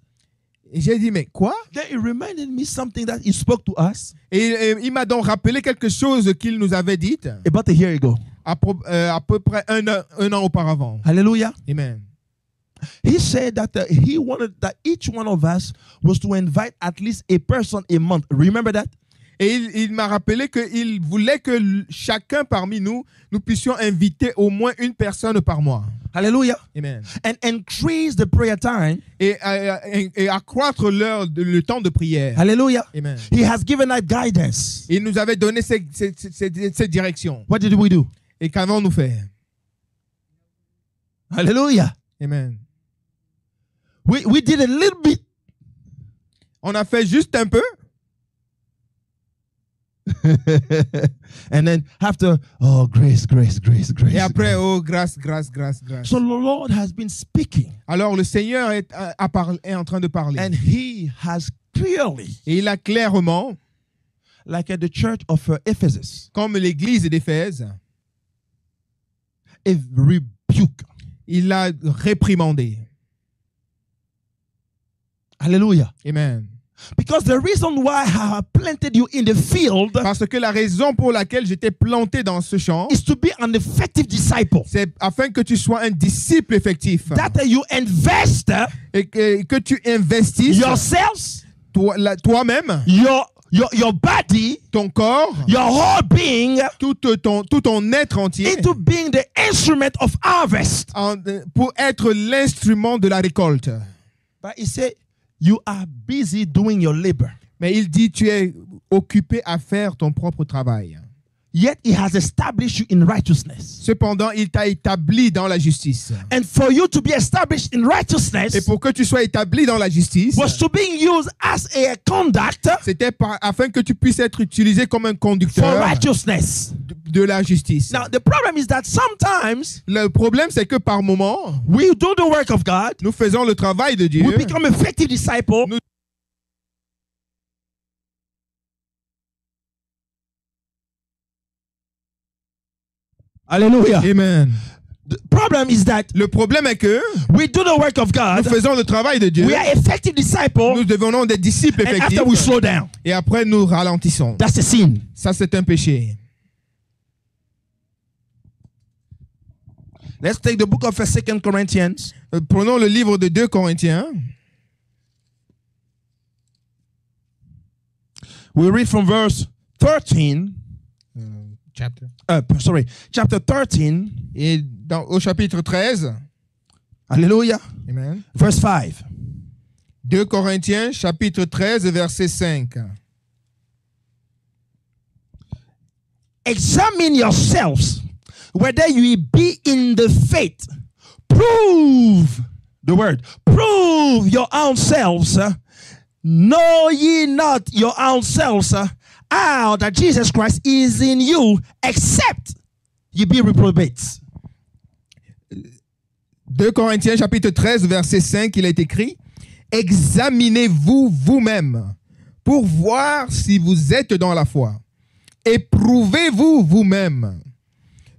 Et j'ai dit, mais quoi? Then it reminded me something that he spoke to us Et il m'a donc rappelé quelque chose qu'il nous avait dit about a year ago. à peu près un an auparavant. Hallelujah. Amen. He said that he wanted that each one of us was to invite at least a person a month. Remember that? Et il m'a rappelé qu'il voulait que chacun parmi nous puissions inviter au moins une personne par mois. Hallelujah. Amen. And increase the prayer time. Et accroître le temps de prière. Hallelujah. Amen. He has given us guidance. Il nous avait donné cette direction. What did we do? Et qu'avons-nous fait? Hallelujah. Amen. We did a little bit. On a fait juste un peu. And then after, oh, grace. Et après, oh, grâce. So the Lord has been speaking. Alors le Seigneur est en train de parler. And he has clearly, Et il a clairement, like at the church of Ephesus, comme l'église d'Éphèse, a rebuke. il a réprimandé. Hallelujah. Amen. Because the reason why I have planted you in the field Parce que la raison pour laquelle j'étais planté dans ce champ, is to be an effective disciple. c'est afin que tu sois un disciple effectif. That you invest Et que tu investisses yourselves, toi-même, your body, ton corps, your whole being, tout ton être entier, into being the instrument of harvest. pour être l'instrument de la récolte. But he said, you are busy doing your labor. Mais il dit, tu es occupé à faire ton propre travail. Yet he has established you in righteousness. Cependant, il t'a établi dans la justice. And for you to be established in righteousness Et pour que tu sois établi dans la justice, was to being used as a conduct c'était afin que tu puisses être utilisé comme un for conducteur righteousness. de la justice. Now, the problem is that sometimes Le problème, c'est que par moment, we do the work of God, nous faisons le travail de Dieu. we become effective disciple, Nous- Hallelujah. Amen. The problem is that Le problème est que we do the work of nous God, faisons le travail de Dieu. we are effective disciples, Nous devenons des disciples and effectifs. after we slow down. Et après, nous ralentissons. That's a sin. Ça, c'est un péché. Let's take the book of 2 Corinthians. Prenons le livre de 2 Corinthiens. We read from verse 13. Chapter 13. Et au chapitre 13. Hallelujah. Amen. Verse 5. 2 Corinthiens, chapitre 13, verset 5. Examine yourselves whether you be in the faith. Prove your own selves. Know ye not your own selves how that Jesus Christ is in you, except ye be reprobates. 2 Corinthiens, chapitre 13, verset 5, il est écrit: examinez-vous vous-même pour voir si vous êtes dans la foi. Éprouvez-vous vous-même.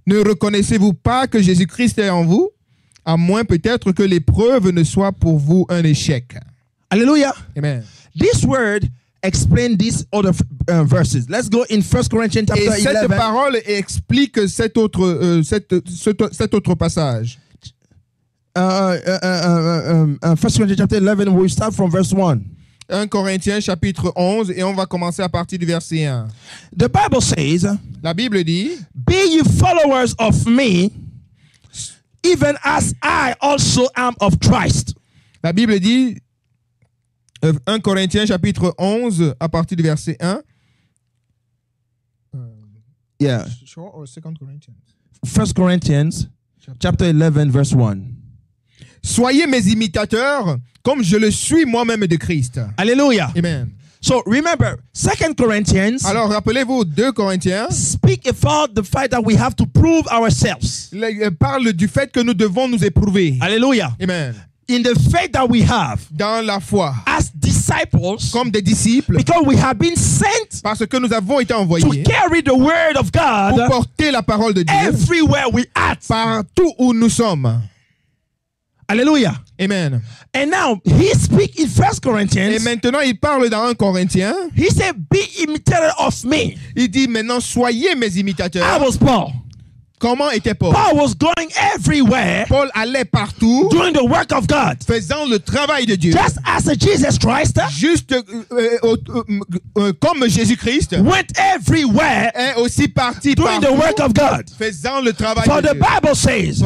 Ne reconnaissez-vous pas que Jésus-Christ est en vous, à moins peut-être que l'épreuve ne soit pour vous un échec. Hallelujah. Amen. This word explain these other verses. Let's go in 1 Corinthians chapter Et cette 11. parole explique cet autre passage. 1 Corinthians chapter 11, we start from verse 1. 1 Corinthiens chapitre 11 et on va commencer à partir du verset 1. The Bible says, La Bible dit, be ye followers of me, even as I also am of Christ. la Bible dit, 1 Corinthiens chapitre 11 à partir du verset 1. Yeah. Sure, or 2 Corinthians? 1 Corinthians chapter 11, verse 1. Soyez mes imitateurs comme je le suis moi-même de Christ. Hallelujah. Amen. So remember, 2 Corinthians Alors rappelez-vous, 2 Corinthiens speak about the fact that we have to prove ourselves. parle du fait que nous devons nous éprouver. Hallelujah. Amen. In the faith that we have Dans la foi, as disciples, comme des disciples, because we have been sent parce que nous avons été to envoyés carry the word of pour God porter la parole de Dieu everywhere we are. partout où nous sommes. Hallelujah. Amen. And now he speaks in 1 Et Corinthians. maintenant, il parle dans 1 Corinthiens. He said, be imitator of me. Il dit maintenant, soyez mes I imitateurs. was Paul. Comment était Paul? Paul was going everywhere Paul allait partout, doing the work of God. faisant le travail de Dieu. Just as Jesus Christ Juste comme Jésus-Christ went everywhere est aussi parti doing the work partout, of God. faisant le travail For de the Dieu. Bible says,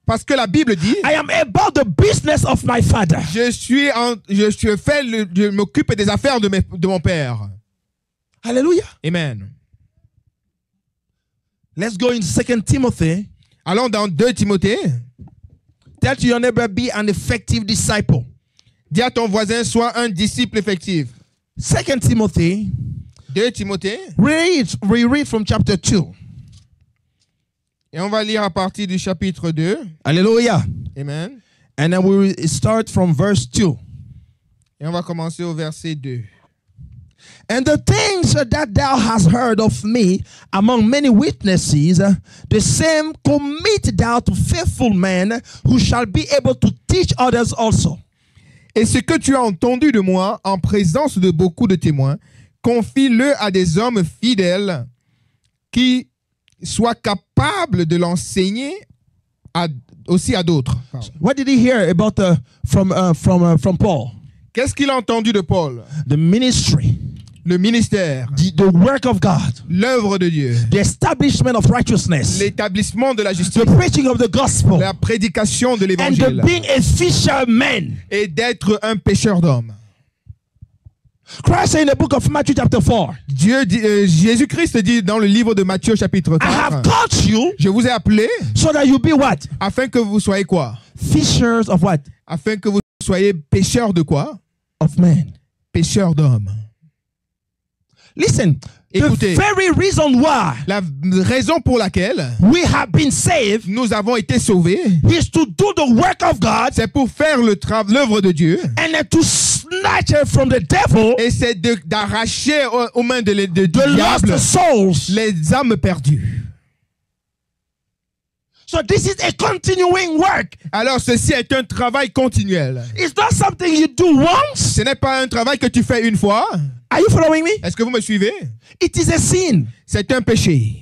Parce que la Bible dit, I am about the business of my Father. je m'occupe des affaires de mon Père. Hallelujah. Amen. Let's go in 2 Timothy. Allons dans 2 Timothée. Tell to your neighbor, be an effective disciple. Dis à ton voisin, sois un disciple effectif. 2 Timothy, 2 Timothée. we read from chapter 2. Et on va lire à partir du chapitre 2. Hallelujah. Amen. And then we will start from verse 2. Et on va commencer au verset 2. And the things that thou hast heard of me among many witnesses, the same commit thou to faithful men who shall be able to teach others also. Et ce que tu as entendu de moi en présence de beaucoup de témoins, confie-le à des hommes fidèles qui soient capables de l'enseigner aussi à d'autres. What did he hear about from Paul? Qu'est-ce qu'il a entendu de Paul? The ministry, Le ministère, the work of God, l'œuvre de Dieu, the establishment of righteousness, l'établissement de la justice, the preaching of the gospel, la prédication de and l'évangile the being a fisherman. et d'être un pêcheur d'hommes. Christ said in the book of Matthew chapter 4, Jésus-Christ dit dans le livre de Matthieu chapitre I have 4, called you je vous ai appelé so that you be what? afin que vous soyez quoi? Fishers of what? Afin que vous soyez pêcheurs de quoi? Of men. Pêcheurs d'hommes. Listen, Écoutez. the very reason why La raison pour laquelle we have been saved nous avons été sauvés, is to do the work of God c'est pour faire l'œuvre de Dieu and then to snatch it from the devil, et c'est d'arracher aux mains du the diable lost souls. les âmes perdues. So this is a continuing work. Alors ceci est un travail continuel. It's not something you do once. Ce n'est pas un travail que tu fais une fois. Are you following me? Est-ce que vous me suivez? It is a sin C'est un péché.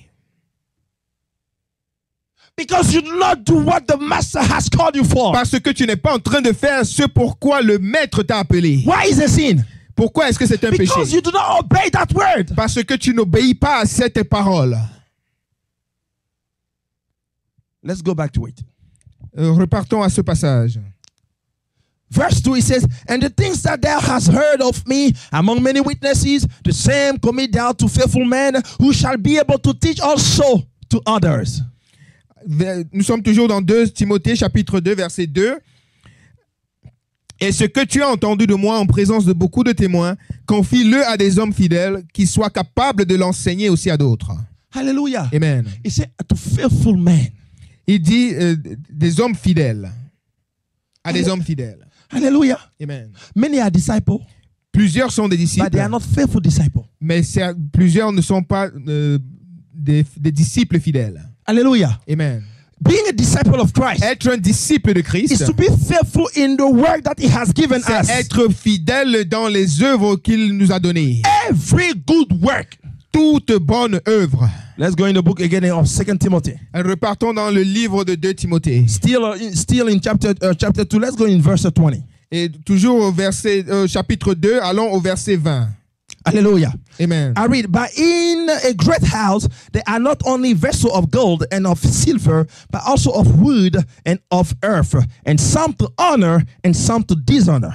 because you do not do what the master has called you for. Parce que tu n'es pas en train de faire ce pourquoi le maître t'a appelé. Why is it a sin? Pourquoi est-ce que c'est un Because péché? you do not obey that word. Parce que tu n'obéis pas à cette parole. Let's go back to it. Repartons à ce passage. Verse 2, it says, and the things that thou hast heard of me among many witnesses, the same commit thou to faithful men who shall be able to teach also to others. Nous sommes toujours dans 2 Timothée chapitre 2 verset 2. Et ce que tu as entendu de moi en présence de beaucoup de témoins, confie-le à des hommes fidèles qui soient capables de l'enseigner aussi à d'autres. Hallelujah. Amen. It said to faithful men. Il dit des hommes fidèles. À des hommes fidèles. Hallelujah. Amen. Many are disciples, Plusieurs sont des but disciples, they are not faithful disciples. mais plusieurs ne sont pas des disciples fidèles. Hallelujah. Amen. Being a disciple of Christ Être un disciple de is Christ, to be faithful in the work that he has given c'est us. être fidèle dans les œuvres qu'il nous a données. Every good work toute bonne œuvre. Let's go in the book again of 2 Timothy. Repartons dans le livre de 2 Timothée. Still in chapter 2. Let's go in verse 20. Et toujours au chapitre 2, allons au verset 20. Hallelujah. Amen. I read, but in a great house, there are not only vessels of gold and of silver, but also of wood and of earth, and some to honor and some to dishonor.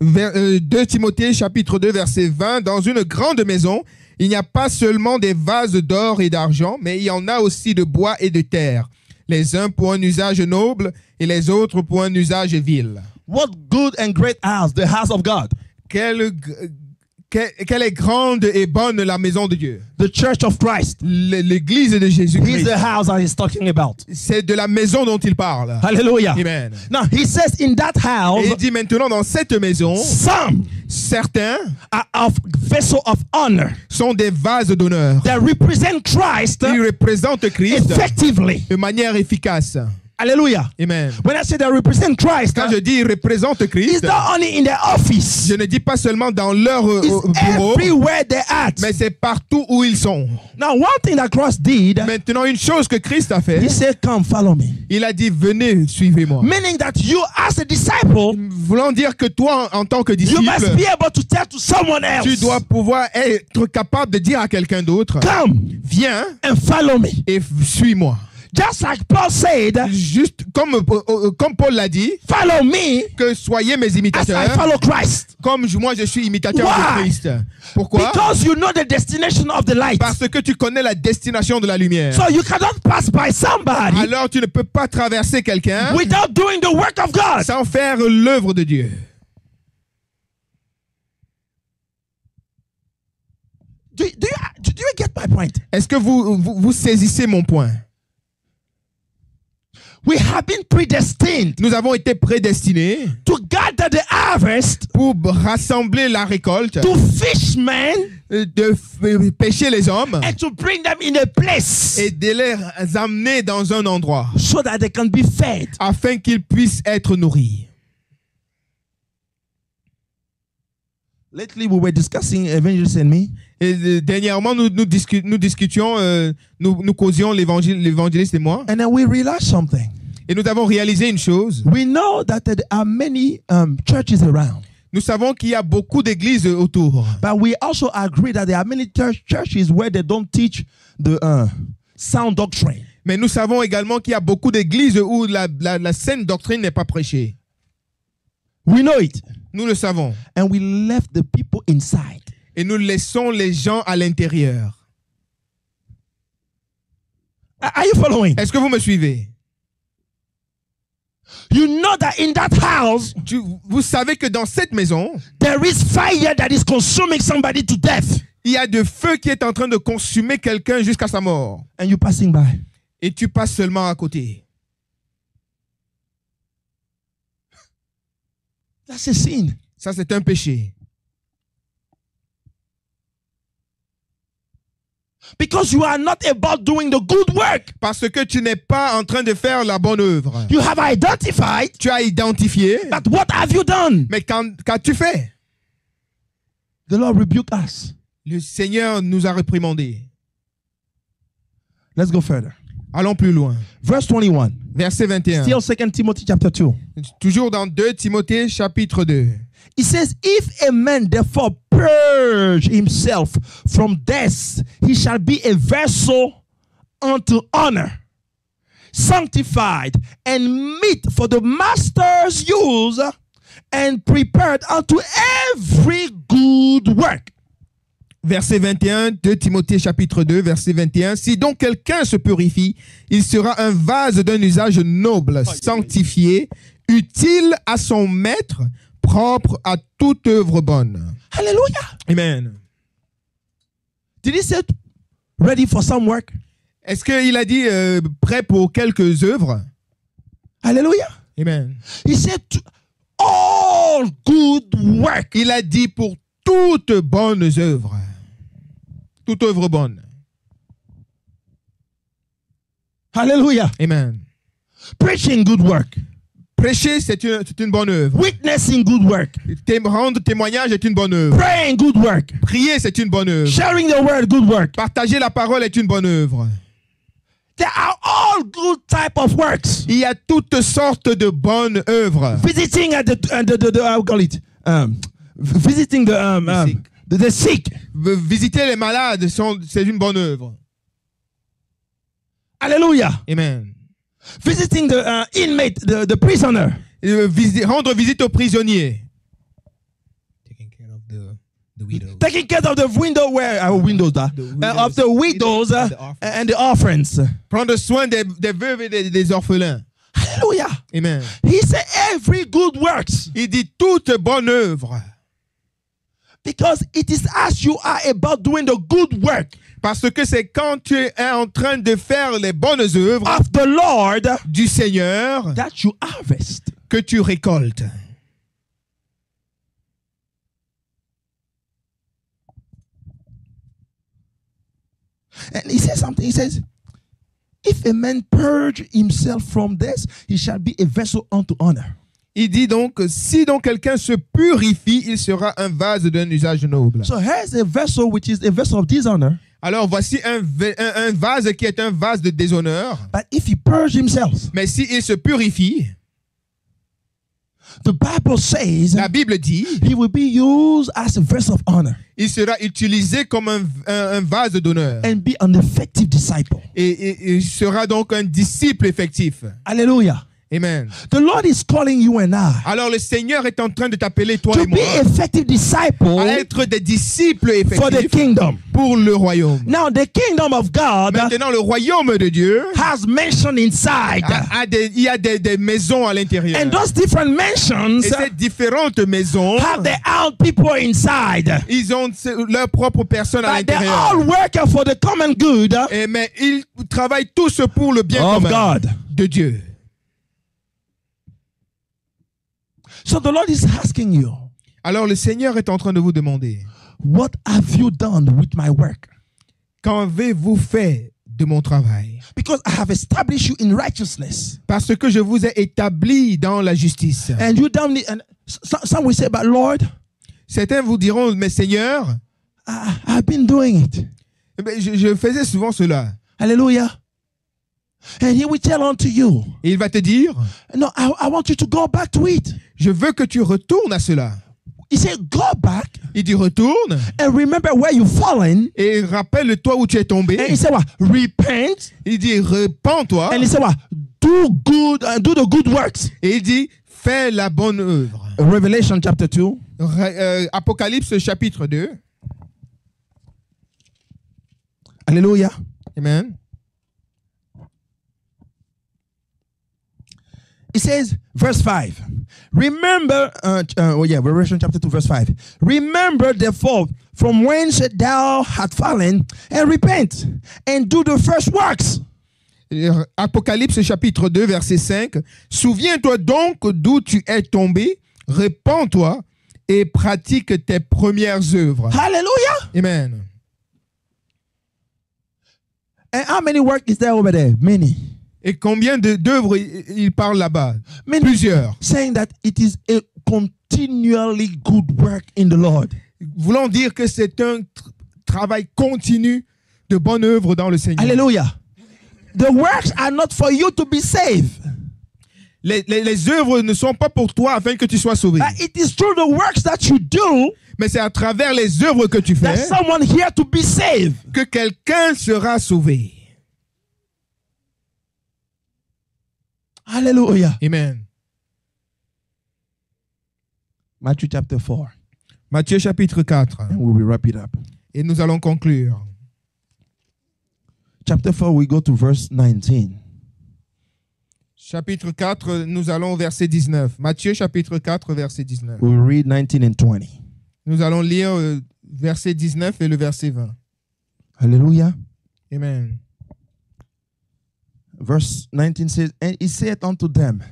2 Timothée, chapitre 2, verset 20. Dans une grande maison, il n'y a pas seulement des vases d'or et d'argent, mais il y en a aussi de bois et de terre. Les uns pour un usage noble et les autres pour un usage vil. What good and great house, the house of God. Quelle est grande et bonne la maison de Dieu. The church of Christ. L'église de He's Jésus-Christ. the house that he's talking about. C'est de la maison dont il parle. Hallelujah. Amen. Now he says in that house, Et il dit maintenant dans cette maison, some certains are of vessel of honor sont des vases d'honneur. that represent Christ Ils représentent Christ effectively. de manière efficace. Hallelujah. Amen. When I say they represent Christ, Quand je dis ils représentent it's Christ, not only in their office, je ne dis pas seulement dans leur bureau, it's everywhere they're at. mais c'est partout où ils sont. Now, one thing that Christ did, Maintenant, une chose que Christ a fait, he said, come follow me. il a dit, venez, suivez-moi. Meaning that you as a disciple, Voulant dire que toi, en tant que you must disciple, be able to tell to someone else, tu dois pouvoir être capable de dire à quelqu'un d'autre, come viens and follow me. et suis-moi. Just like Paul said, Juste comme Paul l'a dit, follow me que soyez mes as I imitateurs, follow Christ. comme moi je suis imitateur Why? de Christ. Pourquoi? Because you know the destination of the light. Parce que tu connais la destination de la lumière. So you cannot pass by somebody Alors tu ne peux pas traverser quelqu'un without doing the work of God. sans faire l'œuvre de Dieu. Do you get my point? Est-ce que vous saisissez mon point? We have been predestined Nous avons été prédestinés to gather the harvest, pour rassembler la récolte, to fish men, de pêcher les hommes and to bring them in a place et de les amener dans un endroit so that they can be fed. afin qu'ils puissent être nourris. Lately, we were discussing Evangelist and me. Et dernièrement, nous discutions, nous causions l'évangéliste et moi, And then we realized something. et nous avons réalisé une chose. We know that there are many churches around. Nous savons qu'il y a beaucoup d'églises autour, But we also agree that there are many churches where they don't teach the sound doctrine. mais nous savons également qu'il y a beaucoup d'églises où la saine doctrine n'est pas prêchée. We know it. Nous le savons. And we left the people inside. Et nous laissons les gens à l'intérieur. Are you following? Est-ce que vous me suivez? You know that in that house, Vous savez que dans cette maison, there is fire that is consuming somebody to death. il y a de feu qui est en train de consumer quelqu'un jusqu'à sa mort. And you passing by. Et tu passes seulement à côté. That's a sin. Ça, c'est un péché. Because you are not about doing the good work. Parce que tu n'es pas en train de faire la bonne œuvre. You have identified, Tu as identifié, but what have you done? mais qu'as-tu fait? The Lord rebuke us. Le Seigneur nous a réprimandés. Let's go further. Allons plus loin. Verse 21. Verset 21. Still 2 Timothy chapter 2. Toujours dans 2 Timothée chapitre 2. It says, if a man therefore purge himself from death, he shall be a vessel unto honor, sanctified, and meet for the master's use, and prepared unto every good work. Verset 21, 2 Timothée chapitre 2, verset 21. Si donc quelqu'un se purifie, il sera un vase d'un usage noble, sanctifié, utile à son maître, propre à toute œuvre bonne. Hallelujah. Amen. Did he say ready for some work? Est-ce qu'il a dit prêt pour quelques œuvres? Hallelujah. Amen. He said all good work. Il a dit pour toutes bonnes œuvres. Toute œuvre bonne. Hallelujah. Amen. Preaching good work. Prêcher, c'est une bonne œuvre. Witnessing, good work. Rendre témoignage est une bonne œuvre. Praying, good work. Prier, c'est une bonne œuvre. Sharing the word, good work. Partager la parole est une bonne œuvre. There are all good type of works. Il y a toutes sortes de bonnes œuvres. Visiting at the how call it? Visiting the sick. Visiter les malades, c'est une bonne œuvre. Hallelujah. Amen. Visiting the inmate, the prisoner. Rendre visite aux prisonniers. Taking care of the widows. Taking care of the window of the widows and the orphans. Prendre soin des veuves et des orphelins. Hallelujah. Amen. He said every good works. Il dit toute bonne œuvre. Because it is as you are about doing the good work Parce que c'est quand tu es en train de faire les bonnes œuvres of the Lord du Seigneur that you harvest. que tu récoltes. And he says something. He says, if a man purge himself from this, he shall be a vessel unto honor. Il dit donc, si donc quelqu'un se purifie, il sera un vase d'un usage noble. So here's a vessel which is a vessel of dishonor. Alors voici un vase qui est un vase de déshonneur. But if he purge himself, Mais s'il se purifie, the Bible says la Bible dit, he will be used as a vessel of honor il sera utilisé comme un vase d'honneur. and be an effective disciple. Et il sera donc un disciple effectif. Hallelujah. Amen. The Lord is calling you and I Alors le Seigneur est en train de t'appeler, toi to et be moi, effective disciple à être des disciples for the effectifs kingdom. pour le royaume. Now the kingdom of God Maintenant, le royaume de Dieu has mansion inside. il y a des maisons à l'intérieur. And those different mansions Et ces différentes maisons, have their own people inside. ils ont leur propre personne à But they're all l'intérieur. working for the common good Mais ils travaillent tous pour le bien of commun God. de Dieu. So the Lord is asking you, Alors le Seigneur est en train de vous demander, what have you done with my work? qu'avez-vous fait de mon travail? Because I have established you in righteousness. Parce que je vous ai établi dans la justice. And you don't need, and some will say, but Lord, Certains vous diront, mais Seigneur, I've been doing it. je faisais souvent cela. Hallelujah. And he will tell unto you, Et il va te dire, no, I want you to go back to it. je veux que tu retournes à cela. He said, go back Il dit, retourne and remember where you've fallen. et rappelle-toi où tu es tombé. And he said, what? Repent. Il dit, repens-toi. And he said, what? Do good and do the good works. Et il dit, fais la bonne œuvre. Revelation chapter 2. Apocalypse chapitre 2. Hallelujah. Amen. It says, verse 5. Remember, Revelation chapter 2, verse 5. Remember, therefore, from whence thou hast fallen, and repent, and do the first works. Apocalypse chapitre 2, verset 5. Souviens-toi donc d'où tu es tombé, repens-toi et pratique tes premières œuvres. Hallelujah. Amen. And how many work is there over there? Many. Et combien d'œuvres il parle là-bas? Many. Plusieurs. Saying that it is a continually good work in the Lord. Voulant dire que c'est un travail continu de bonne œuvre dans le Seigneur. Hallelujah. The works are not for you to be saved. Les œuvres ne sont pas pour toi afin que tu sois sauvé. But it is through the works that you do Mais c'est à travers les œuvres que tu that fais someone here to be saved. que quelqu'un sera sauvé. Hallelujah. Amen. Matthew chapter 4. Matthieu chapitre 4. And we will wrap it up. Et nous allons conclure. Chapter 4, we go to verse 19. Chapitre 4, nous allons au verset 19. Matthieu chapitre 4, verset 19. We'll read 19 and 20. Nous allons lire verset 19 et le verset 20. Hallelujah. Amen. Verse 19 says, and he said unto them,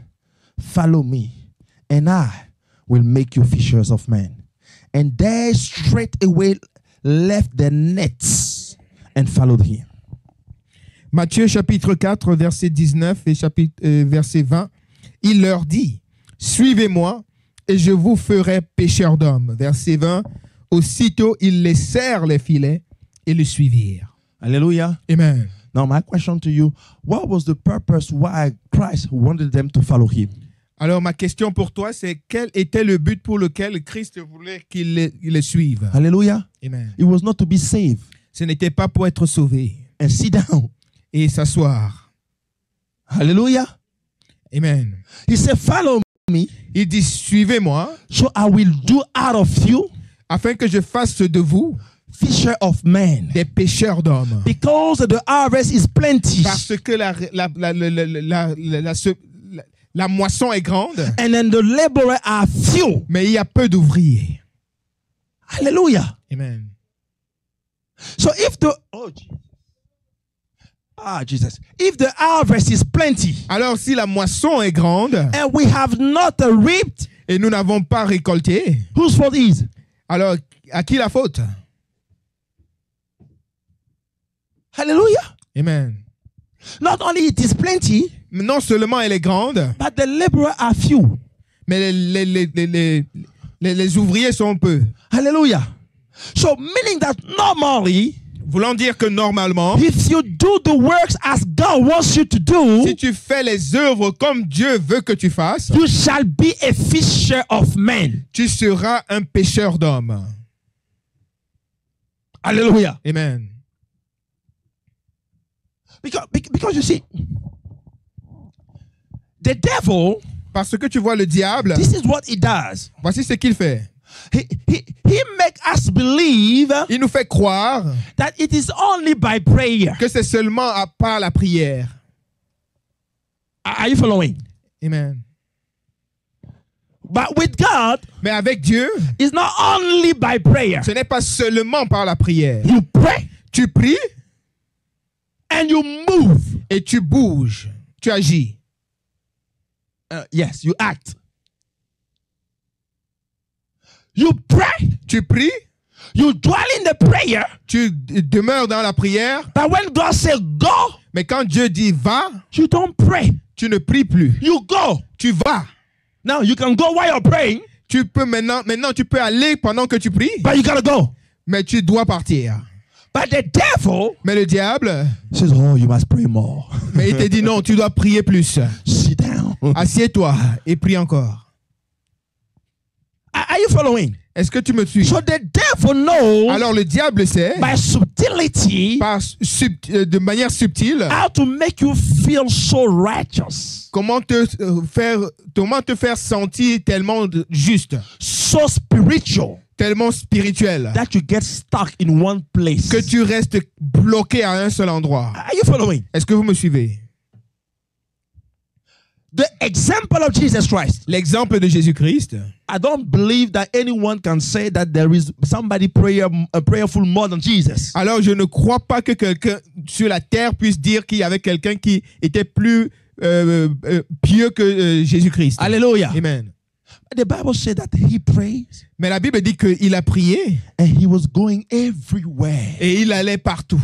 follow me, and I will make you fishers of men. And they straightway left their nets and followed him. Matthieu chapitre 4, verset 19 et verset 20. Il leur dit, « Suivez-moi et je vous ferai pêcheurs d'hommes. » Verset 20. Aussitôt, ils laissèrent les filets et le suivirent. Hallelujah. Amen. Now, my question to you, what was the purpose why Christ wanted them to follow him? Alors, ma question pour toi, c'est quel était le but pour lequel Christ voulait qu'ils le suivent? Hallelujah. Amen. It was not to be saved Ce n'était pas pour être sauvé and sit down. et s'asseoir. Hallelujah. Amen. He said, follow me, Il dit, suivez-moi, so I will do out of you afin que je fasse de vous fisher of men. des pêcheurs d'hommes. Because the harvest is plenty Parce que la moisson est grande, and then the laborers are few. mais il y a peu d'ouvriers. Hallelujah. Amen. So if the Jesus, if the harvest is plenty Alors, si la moisson est grande and we have not reaped, et nous n'avons pas récolté, whose fault is? alors à qui la faute? Hallelujah. Amen. Not only it is plenty, Non seulement elle est grande, but the laborers are few. mais les ouvriers sont peu. Hallelujah. So meaning that normally, Voulant dire que normalement, if you do the works as God wants you to do, si tu fais les œuvres comme Dieu veut que tu fasses, you shall be a fisher of men. tu seras un pêcheur d'hommes. Hallelujah. Amen. Because you see, the devil, Parce que tu vois le diable, this is what he does. voici ce qu'il fait. He make us believe Il nous fait croire that it is only by prayer. que c'est seulement par la prière. Are you following? Amen. But with God, Mais avec Dieu, it's not only by prayer. ce n'est pas seulement par la prière. You pray Tu pries and you move. et tu bouges, tu agis. Yes, you act. You pray, Tu pries, you dwell in the prayer, tu demeures dans la prière, but when God says go, mais quand Dieu dit va, you don't pray. tu ne pries plus. You go. Tu vas. Now you can go while you're praying, Tu peux maintenant tu peux aller pendant que tu pries, but you gotta go. mais tu dois partir. But the devil Mais le diable, says, oh, you must pray more. mais il te dit non, tu dois prier plus. Sit down. Assieds-toi et prie encore. Are you following? Est-ce que tu me suis? So the devil knows Alors le diable sait, by subtlety de manière subtile, how to make you feel so righteous, comment te faire sentir tellement juste, so spiritual, tellement spirituel, that you get stuck in one place. que tu restes bloqué à un seul endroit. Are you following? Est-ce que vous me suivez? The example of Jesus Christ. L'exemple de Jésus-Christ, I don't believe that anyone can say that there is somebody prayerful more than Jesus. alors je ne crois pas que quelqu'un sur la terre puisse dire qu'il y avait quelqu'un qui était plus pieux que Jésus-Christ. Hallelujah. Amen. The Bible said that he prays Mais la Bible dit qu'il a prié and he was going everywhere. et il allait partout.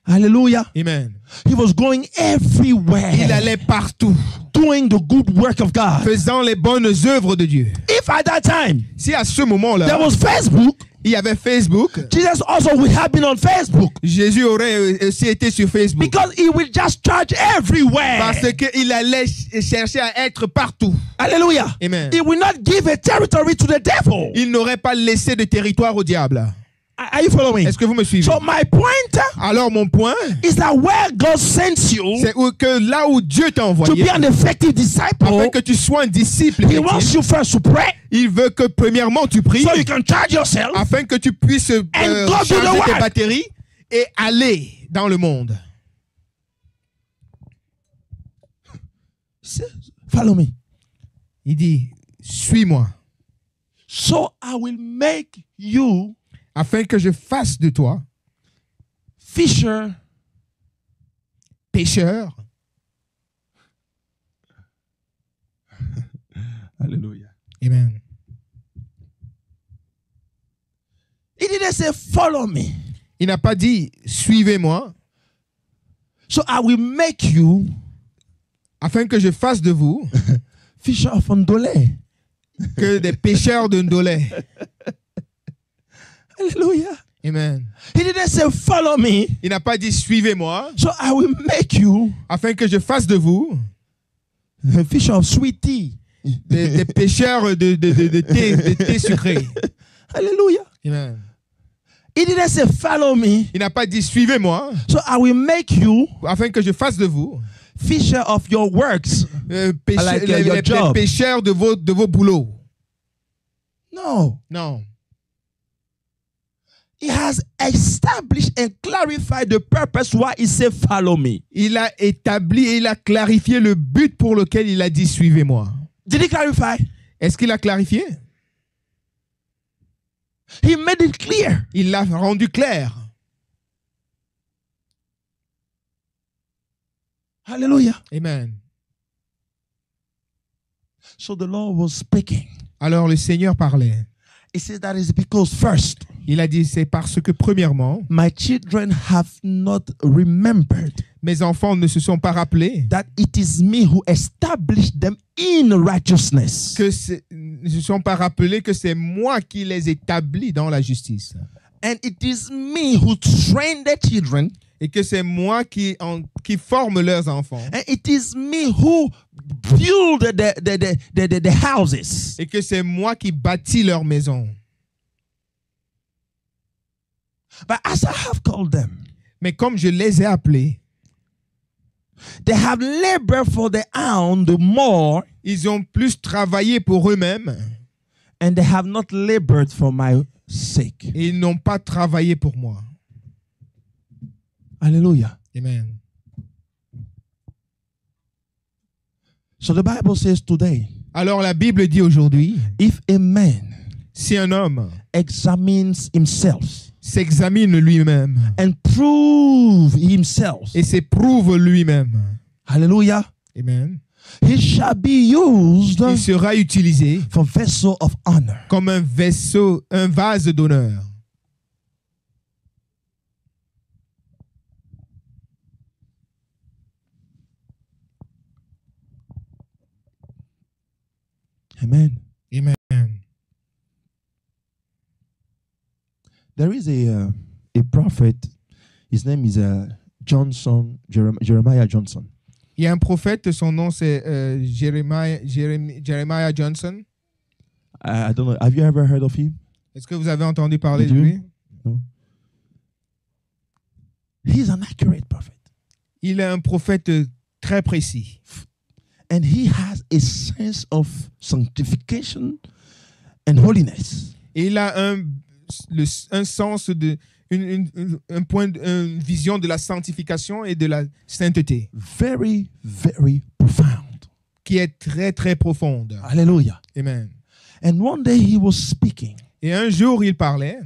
Hallelujah. Amen. He was going everywhere. Il allait partout, doing the good work of God. faisant les bonnes œuvres de Dieu. If at that time Si à ce moment-là, there was Facebook, il y avait Facebook, Jesus also would have been on Facebook Jésus aurait aussi été sur Facebook. because he will just charge everywhere. Parce qu'il allait chercher à être partout. Hallelujah. Amen. He will not give a territory to the devil. Il n'aurait pas laissé de territoire au diable. Are you following? Est-ce que vous me suivez? So my point Alors mon point, is that where God sends you c'est que là où Dieu t'a to envoyé, be an effective disciple, afin que tu sois un disciple, he wants you first to pray il veut que premièrement tu pries, so you can charge yourself. afin que tu puisses go do the charger tes work. batteries et aller dans le monde. Follow me. Il dit, suis-moi, So I will make you afin que je fasse de toi fisher pécheur. Hallelujah. Amen. He didn't say follow me. Il n'a pas dit, suivez-moi, So I will make you afin que je fasse de vous fisher of Ndolé. que des pêcheurs de Ndolé. Hallelujah. Amen. He didn't say, follow me, Il n'a pas dit suivez-moi so I will make you afin que je fasse de vous a fisher of sweet tea. des pêcheurs de thé sucré. Hallelujah. Amen. He didn't say, follow me, Il n'a pas dit suivez-moi so I will make you afin que je fasse de vous fisher of your works. Like, your les job. pêcheurs de vos boulots. No. Non. He has established and clarified the purpose why he said, follow me. Il a établi et il a clarifié le but pour lequel il a dit suivez-moi. Did he clarify? Est-ce qu'il a clarifié? He made it clear. Il l'a rendu clair. Hallelujah. Amen. So the Lord was speaking. Alors le Seigneur parlait. He said that is because first, Il a dit c'est parce que premièrement, my children have not remembered mes enfants ne se sont pas rappelés that it is me who established them in righteousness. ne se sont pas rappelés que c'est moi qui les établis dans la justice. And it is me who trained their children. Et que c'est moi qui forme leurs enfants. And it is me who build the houses. Et que c'est moi qui bâtis leurs maisons. But as I have called them, Mais comme je les ai appelés, they have labored for the own the more, ils ont plus travaillé pour eux-mêmes and they have not labored for my sake. et ils n'ont pas travaillé pour moi. Hallelujah. Amen. So the Bible says today, Alors la Bible dit aujourd'hui, if a man si un homme examines himself s'examine lui-même and prove himself, et s'éprouve lui-même, hallelujah, amen, he shall be used il sera utilisé for vessel of honor. comme un vaisseau, un vase d'honneur. Amen. Amen. There is a prophet. His name is Johnson, Jeremiah Johnson. Il y a un prophète, son nom c'est Jeremiah Johnson. I don't know. Have you ever heard of him? Est-ce que vous avez entendu parler Did de you? lui? No. He's an accurate prophet. Il est un prophète très précis. And he has a sense of sanctification and holiness. Et il a un sens de une vision de la sanctification et de la sainteté Very, very profound. qui est très très profonde. Hallelujah. Amen. And one day he was speaking. Et un jour il parlait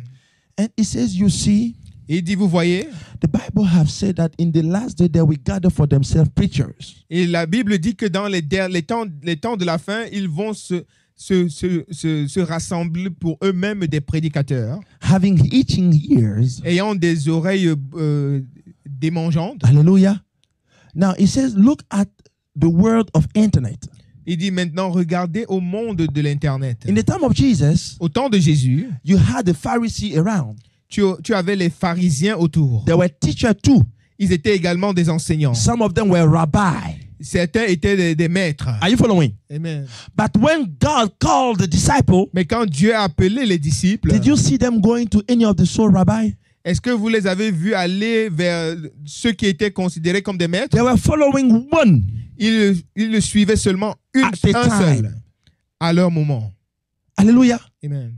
And he says, you see, et il dit vous voyez, the Bible have said that in the last day they will gather for themselves preachers. et la Bible dit que dans les temps de la fin, ils vont se rassembler pour eux-mêmes des prédicateurs, Having itching ears. ayant des oreilles démangeantes. Hallelujah. Now he says, look at the world of internet. Il dit maintenant, regardez au monde de l'Internet. In the time of Jesus, Au temps de Jésus, you had the Pharisee around. tu avais les pharisiens autour. There were teachers too. Ils étaient également des enseignants. Some of them were rabbi. Certains étaient des maîtres. Are you following? Amen. But when God called the disciple, Mais quand Dieu a appelé les disciples, did you see them going to any of the soul rabbi? est-ce que vous les avez vus aller vers ceux qui étaient considérés comme des maîtres? They were following one. Ils le suivaient seulement un At the time. seul à leur moment. Hallelujah. Amen.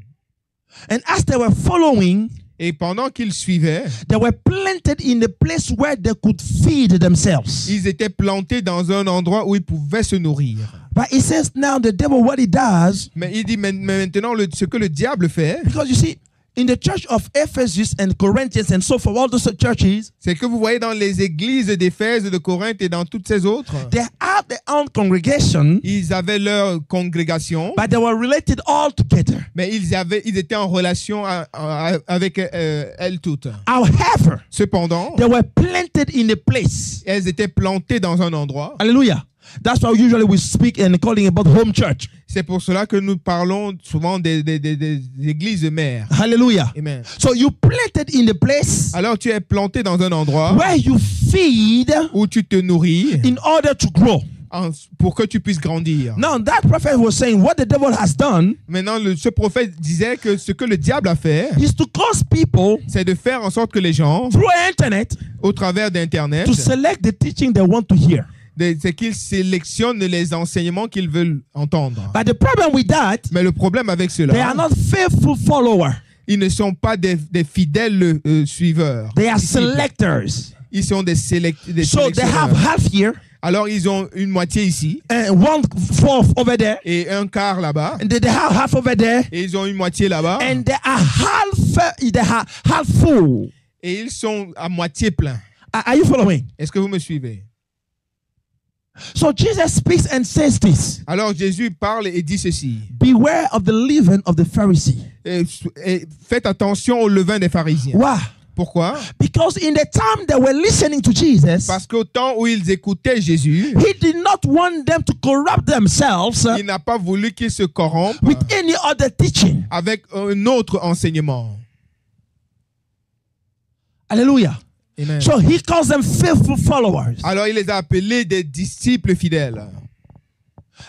And as they were following, Et pendant qu'ils suivaient, they were planted in a place where they could feed themselves. ils étaient plantés dans un endroit où ils pouvaient se nourrir. But it says now the devil, what he does, Mais il dit maintenant ce que le diable fait, because you see, in the church of Ephesus and Corinthians and so forth, all those churches, c'est que vous voyez dans les églises d'Éphèse, de Corinthe et dans toutes ces autres, they have their own congregation, ils avaient leur congrégation, but they were related all together. mais ils étaient en relation avec elles toutes. However, Cependant, they were planted in a place. elles étaient plantées dans un endroit. Hallelujah. That's why usually we speak and calling about home church. C'est pour cela que nous parlons souvent des églises mères. Hallelujah. Amen. So you planted in the place Alors tu es planté dans un endroit where you feed où tu te nourris in order to grow. pour que tu puisses grandir. Now that prophet was saying what the devil has done Maintenant, ce prophète disait que ce que le diable a fait, is to cause people c'est de faire en sorte que les gens, through internet au travers d'Internet, to select the teaching they want to hear. c'est qu'ils sélectionnent les enseignements qu'ils veulent entendre. But the problem with that, Mais le problème avec they cela, are not faithful followers. ils ne sont pas des fidèles suiveurs. They are disciples. selectors. Ils sont des So they have sélectionneurs. half here Alors, ils ont une moitié ici and 1/4 over there, et un quart là-bas. and they have half over there, Et ils ont une moitié là-bas. and they are half full. Et ils sont à moitié pleins. Are you following? Est-ce que vous me suivez? So Jesus speaks and says this: Alors, Jésus parle et dit ceci. beware of the leaven of the Pharisee. Et faites attention au levain des pharisiens. Why? Pourquoi? Because in the time they were listening to Jesus, Parce qu'au temps où ils écoutaient Jésus, he did not want them to corrupt themselves il n'a pas voulu qu'ils se corrompent with any other teaching. avec un autre enseignement. Hallelujah. Amen. So he calls them faithful followers. Alors il les a appelés des disciples fidèles.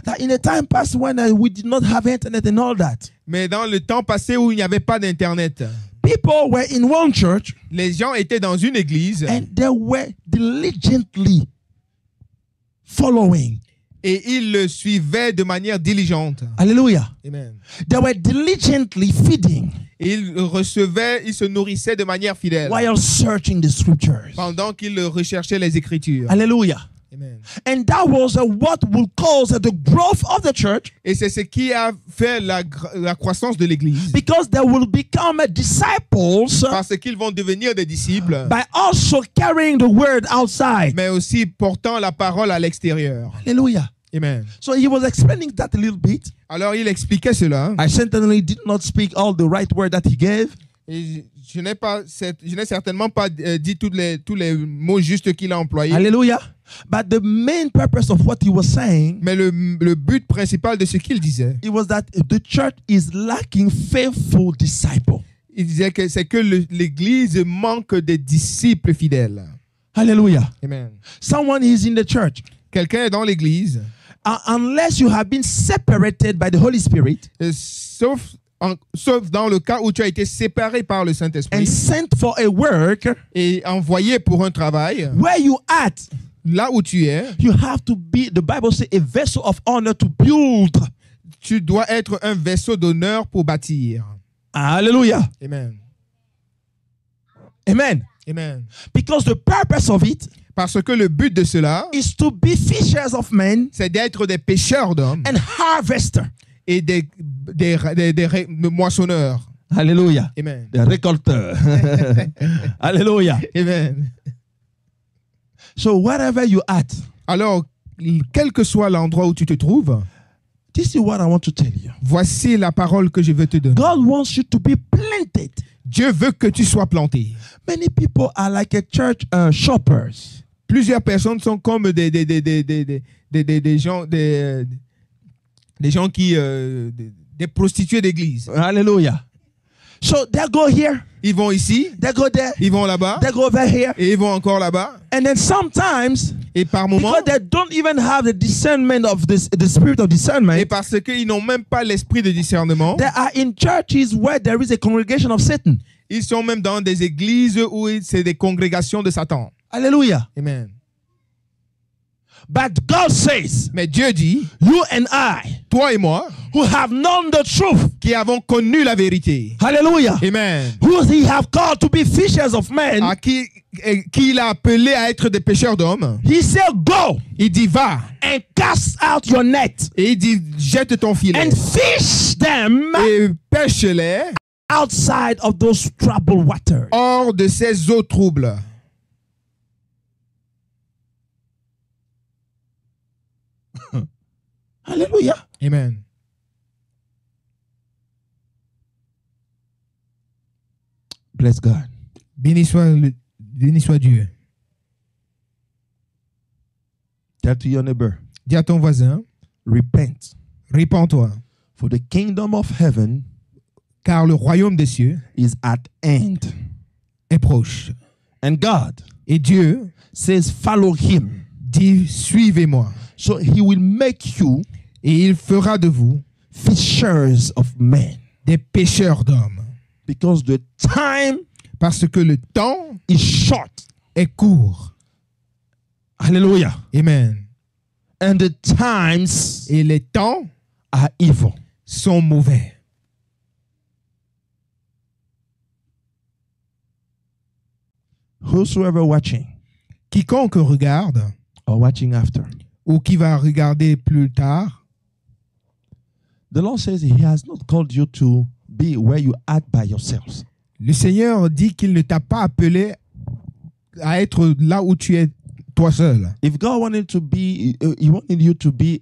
That in the time past when we did not have internet and all that, Mais dans le temps passé où il n'y avait pas d'Internet, people were in one church les gens étaient dans une église and they were diligently following. et ils le suivaient de manière diligente. Hallelujah. Amen. They were diligently feeding Et ils se nourrissaient de manière fidèle while searching the scriptures. pendant qu'ils recherchaient les Écritures. Hallelujah. Amen. And that was what will cause the growth of the church, Et c'est ce qui a fait la croissance de l'Église. because they will become disciples Parce qu'ils vont devenir des disciples, by also carrying the word outside. mais aussi portant la parole à l'extérieur. Hallelujah. Amen. So he was explaining that a little bit. Alors il expliquait cela. I certainly did not speak all the right word that he gave. Et je n'ai certainement pas dit tous les mots justes qu'il a employés. Hallelujah. But the main purpose of what he was saying, Mais le but principal de ce qu'il disait, it was that the church is lacking faithful disciples. il disait que c'est que l'Église manque de disciples fidèles. Hallelujah. Amen. Someone is in the church. Quelqu'un est dans l'Église, Unless you have been separated by the Holy Spirit sauf dans le cas où tu as été séparé par le and Saint-Esprit sent for a work, et envoyé pour un travail, where you at, là où tu es, you have to be, the Bible says, a vessel of honor to build. tu dois être un vaisseau d'honneur pour bâtir. Hallelujah. Amen. Amen. Amen. Because the purpose of it Parce que le but de cela, is to be fishers of men c'est d'être des pêcheurs d'hommes and harvesters. et des moissonneurs. Hallelujah. Amen. The récolteurs. Hallelujah. Amen. So wherever you at, Alors, quel que soit l'endroit où tu te trouves, this is what I want to tell you. voici la parole que je veux te donner. God wants you to be planted. Dieu veut que tu sois planté. Many people are like a church shoppers. Plusieurs personnes sont comme des gens qui des prostituées d'église. Hallelujah. So they go here, Ils vont ici, they go there, ils vont là-bas they go over here, et ils vont encore là-bas. and then sometimes, Et par moment, because they don't even have the discernment of this, the spirit of discernment, et parce qu'ils n'ont même pas l'esprit de discernement, they are in churches where there is a congregation of Satan. ils sont même dans des églises où c'est des congrégations de Satan. Hallelujah. Amen. But God says, Mais Dieu dit, you and I, toi et moi, who have known the truth, qui avons connu la vérité, hallelujah, Amen, who he have called to be fishers of men, à qui il a appelé à être des pêcheurs d'hommes, he said, go il dit va, and cast out your net et il dit jette ton filet and fish them et pêche-les outside of those troubled waters. hors de ces eaux troubles. Hallelujah. Amen. Bless God. Béni soit Dieu. Tell to your neighbor, Dis à ton voisin, repent, répands-toi, for the kingdom of heaven car le royaume des cieux is at hand. est proche. And God Et Dieu says, follow him. dit, suivez-moi. So he will make you Et il fera de vous fishers of men. des pêcheurs d'hommes. Because the time Parce que le temps is short. est court. Hallelujah. Amen. And the times Et les temps are evil. sont mauvais. Whosoever watching Quiconque regarde or watching after. ou qui va regarder plus tard, The Lord says he has not called you to be where you at by yourselves. le Seigneur dit qu'il ne t'a pas appelé à être là où tu es toi seul. If God wanted to be, he wanted you to be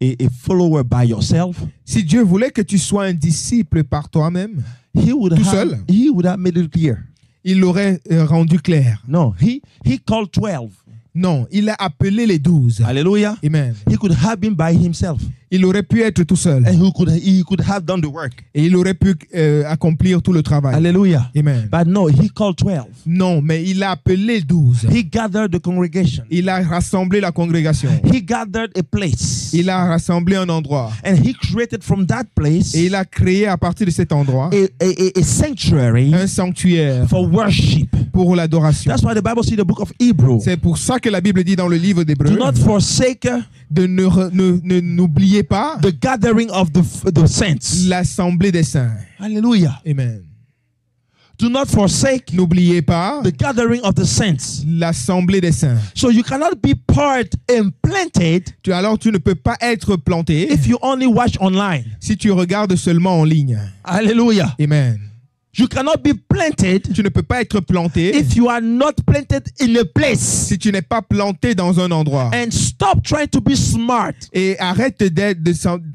a follower by yourself, Si Dieu voulait que tu sois un disciple par toi-même, he would Tout have, seul. he would have made it clear. il l'aurait rendu clair. No, he called 12. Non, il a appelé les 12. Hallelujah. Amen. He could have been by himself, Il aurait pu être tout seul and he could have done the work. et il aurait pu accomplir tout le travail. Hallelujah. Amen. But no, he called 12. Non, mais il a appelé 12. He gathered the congregation. Il a rassemblé la congrégation. He gathered a place. Il a rassemblé un endroit. And he created from that place Et il a créé à partir de cet endroit a sanctuary un sanctuaire for worship. pour l'adoration. That's why the Bible says in the book of Hebrew, C'est pour ça que la Bible dit dans le livre d'Hébreux do not forsake de n'oubliez pas the gathering of the saints. l'assemblée des saints. Hallelujah. Amen. Do not forsake N'oubliez pas the gathering of the saints. l'assemblée des saints. So you cannot be part and planted Alors tu ne peux pas être planté if you only watch online. si tu regardes seulement en ligne. Hallelujah. Amen. You cannot be planted Tu ne peux pas être planté if you are not planted in a place. si tu n'es pas planté dans un endroit. And stop trying to be smart. Et arrête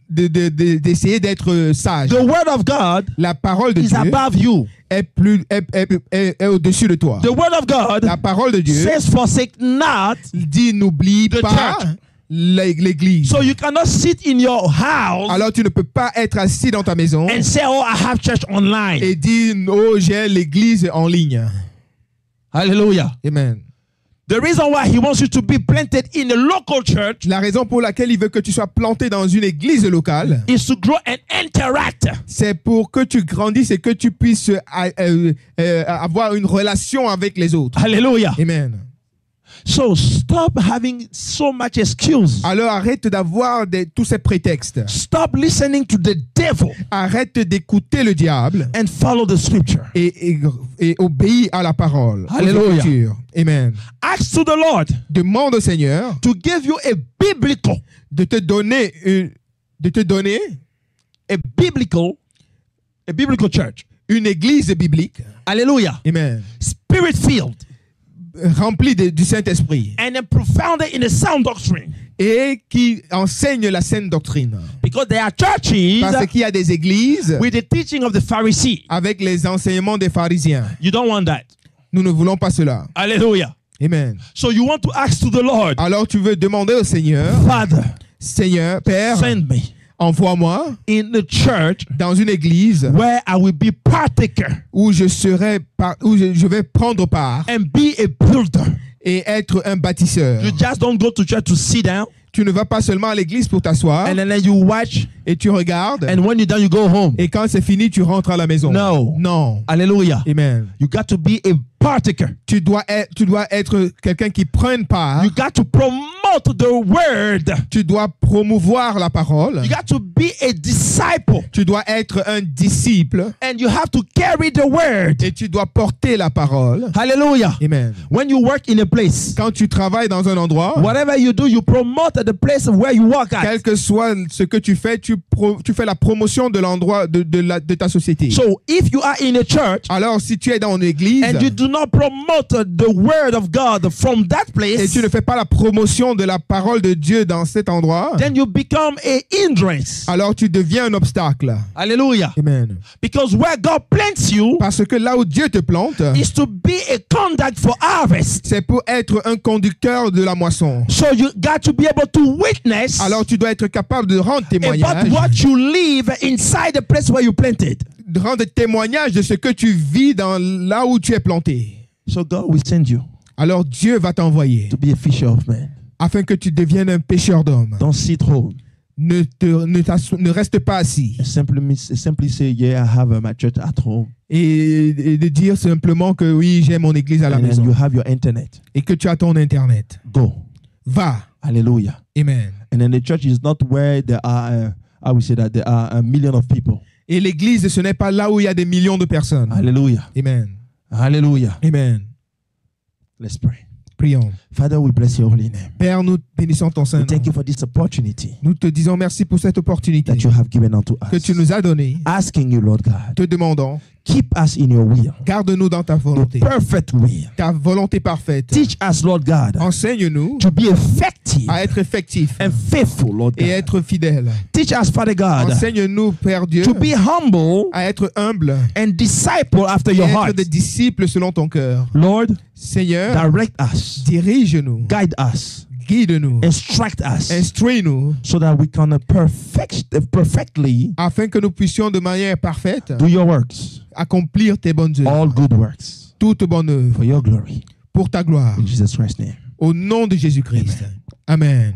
d'essayer d'être sage. The word of God La parole de is Dieu above you. est au-dessus de toi. The word of God La parole de Dieu says, forsake not. dit n'oublie The pas church. l'église. So you cannot sit in your house Alors tu ne peux pas être assis dans ta maison and say, oh, I have church online. et dire oh j'ai l'église en ligne. Hallelujah. Amen. The reason why he wants you to be planted in a local church La raison pour laquelle il veut que tu sois planté dans une église locale, is to grow and interact. c'est pour que tu grandisses et que tu puisses avoir une relation avec les autres. Hallelujah. Amen. So stop having so much excuse. Alors arrête d'avoir tous ces prétextes. Stop listening to the devil Arrête d'écouter le diable and follow the scripture. et obéis à la parole. aux Alléluia. Écritures. Amen. Ask to the Lord Demande au Seigneur to give you a biblical de te donner church. une église biblique. Hallelujah. Amen. Spirit-filled Remplie du Saint-Esprit and then profounded in a sound doctrine. et qui enseigne la saine doctrine. Because there are churches Parce qu'il y a des églises with the teaching of the Pharisee. avec les enseignements des pharisiens. You don't want that. Nous ne voulons pas cela. Hallelujah. Amen. So you want to ask to the Lord, Alors tu veux demander au Seigneur, Father, Seigneur, Père, send me envoie-moi in the church dans une église where I will be partaker où je vais prendre part and be a builder. et être un bâtisseur. You just don't go to church to sit down Tu ne vas pas seulement à l'église pour t'asseoir and then you watch et tu regardes and when you're done you go home. et quand c'est fini, tu rentres à la maison. No. Non. Hallelujah. Amen. You got to be a partaker. Tu dois être quelqu'un qui prenne part. You got to promote the word. Tu dois promouvoir la parole. You got to be a disciple Tu dois être un disciple and you have to carry the word. et tu dois porter la parole. Hallelujah. Amen. When you work in a place, Quand tu travailles dans un endroit, whatever you do, you promote the place where you work at. quel que soit ce que tu fais, tu fais la promotion de l'endroit de ta société. So if you are in a church Alors si tu es dans une église and you do not promote the word of God from that et place, tu ne fais pas la promotion de la parole de Dieu dans cet endroit, then you become a hindrance. alors tu deviens un obstacle. Hallelujah. Amen. Because where God plants you Parce que là où Dieu te plante, is to be a conduct for harvest. c'est pour être un conducteur de la moisson. So you got to be able to witness Alors tu dois être capable de rendre about témoignage, what you live inside the place where you planted. de rendre témoignage de ce que tu vis dans là où tu es planté. So God will send you Alors Dieu va t'envoyer to be a fisher of men. afin que tu deviennes un pêcheur d'hommes. Don't sit home Ne reste pas assis and simply say, yeah, I have my church at home. et de dire simplement que oui, j'ai mon église à la And then maison you have your internet. et que tu as ton internet. Go. Va. Hallelujah. Amen. And then the church is not where there are, I would say that there are a million of people. Et l'église, ce n'est pas là où il y a des millions de personnes. Hallelujah. Amen. Hallelujah. Amen. Let's pray. Prions. Father, we bless your holy name. Père, nous bénissons ton We Saint-Nom. thank you for this opportunity Nous te disons merci pour cette opportunité that you have given unto que us. tu nous as donnée. Asking you, Lord God, Te demandons, keep us in your will, garde-nous dans ta your volonté, perfect will. ta volonté parfaite. Teach us, Lord God, Enseigne-nous to be effective à être effectifs and faithful, Lord et God. être fidèles. Teach us, Father God, Enseigne-nous, Père Dieu, to be humble à être humbles and disciple after et your être heart. des disciples selon ton cœur. Lord, Seigneur, direct us, dirige-nous, guide us, guide-nous, instruct us, instruis-nous, so that we can perfectly afin que nous puissions de manière parfaite do your works, accomplir tes bonnes œuvres, all good works, toutes bonnes œuvres, for your glory. pour ta gloire. In Jesus Christ's name. Au nom de Jésus-Christ. Amen.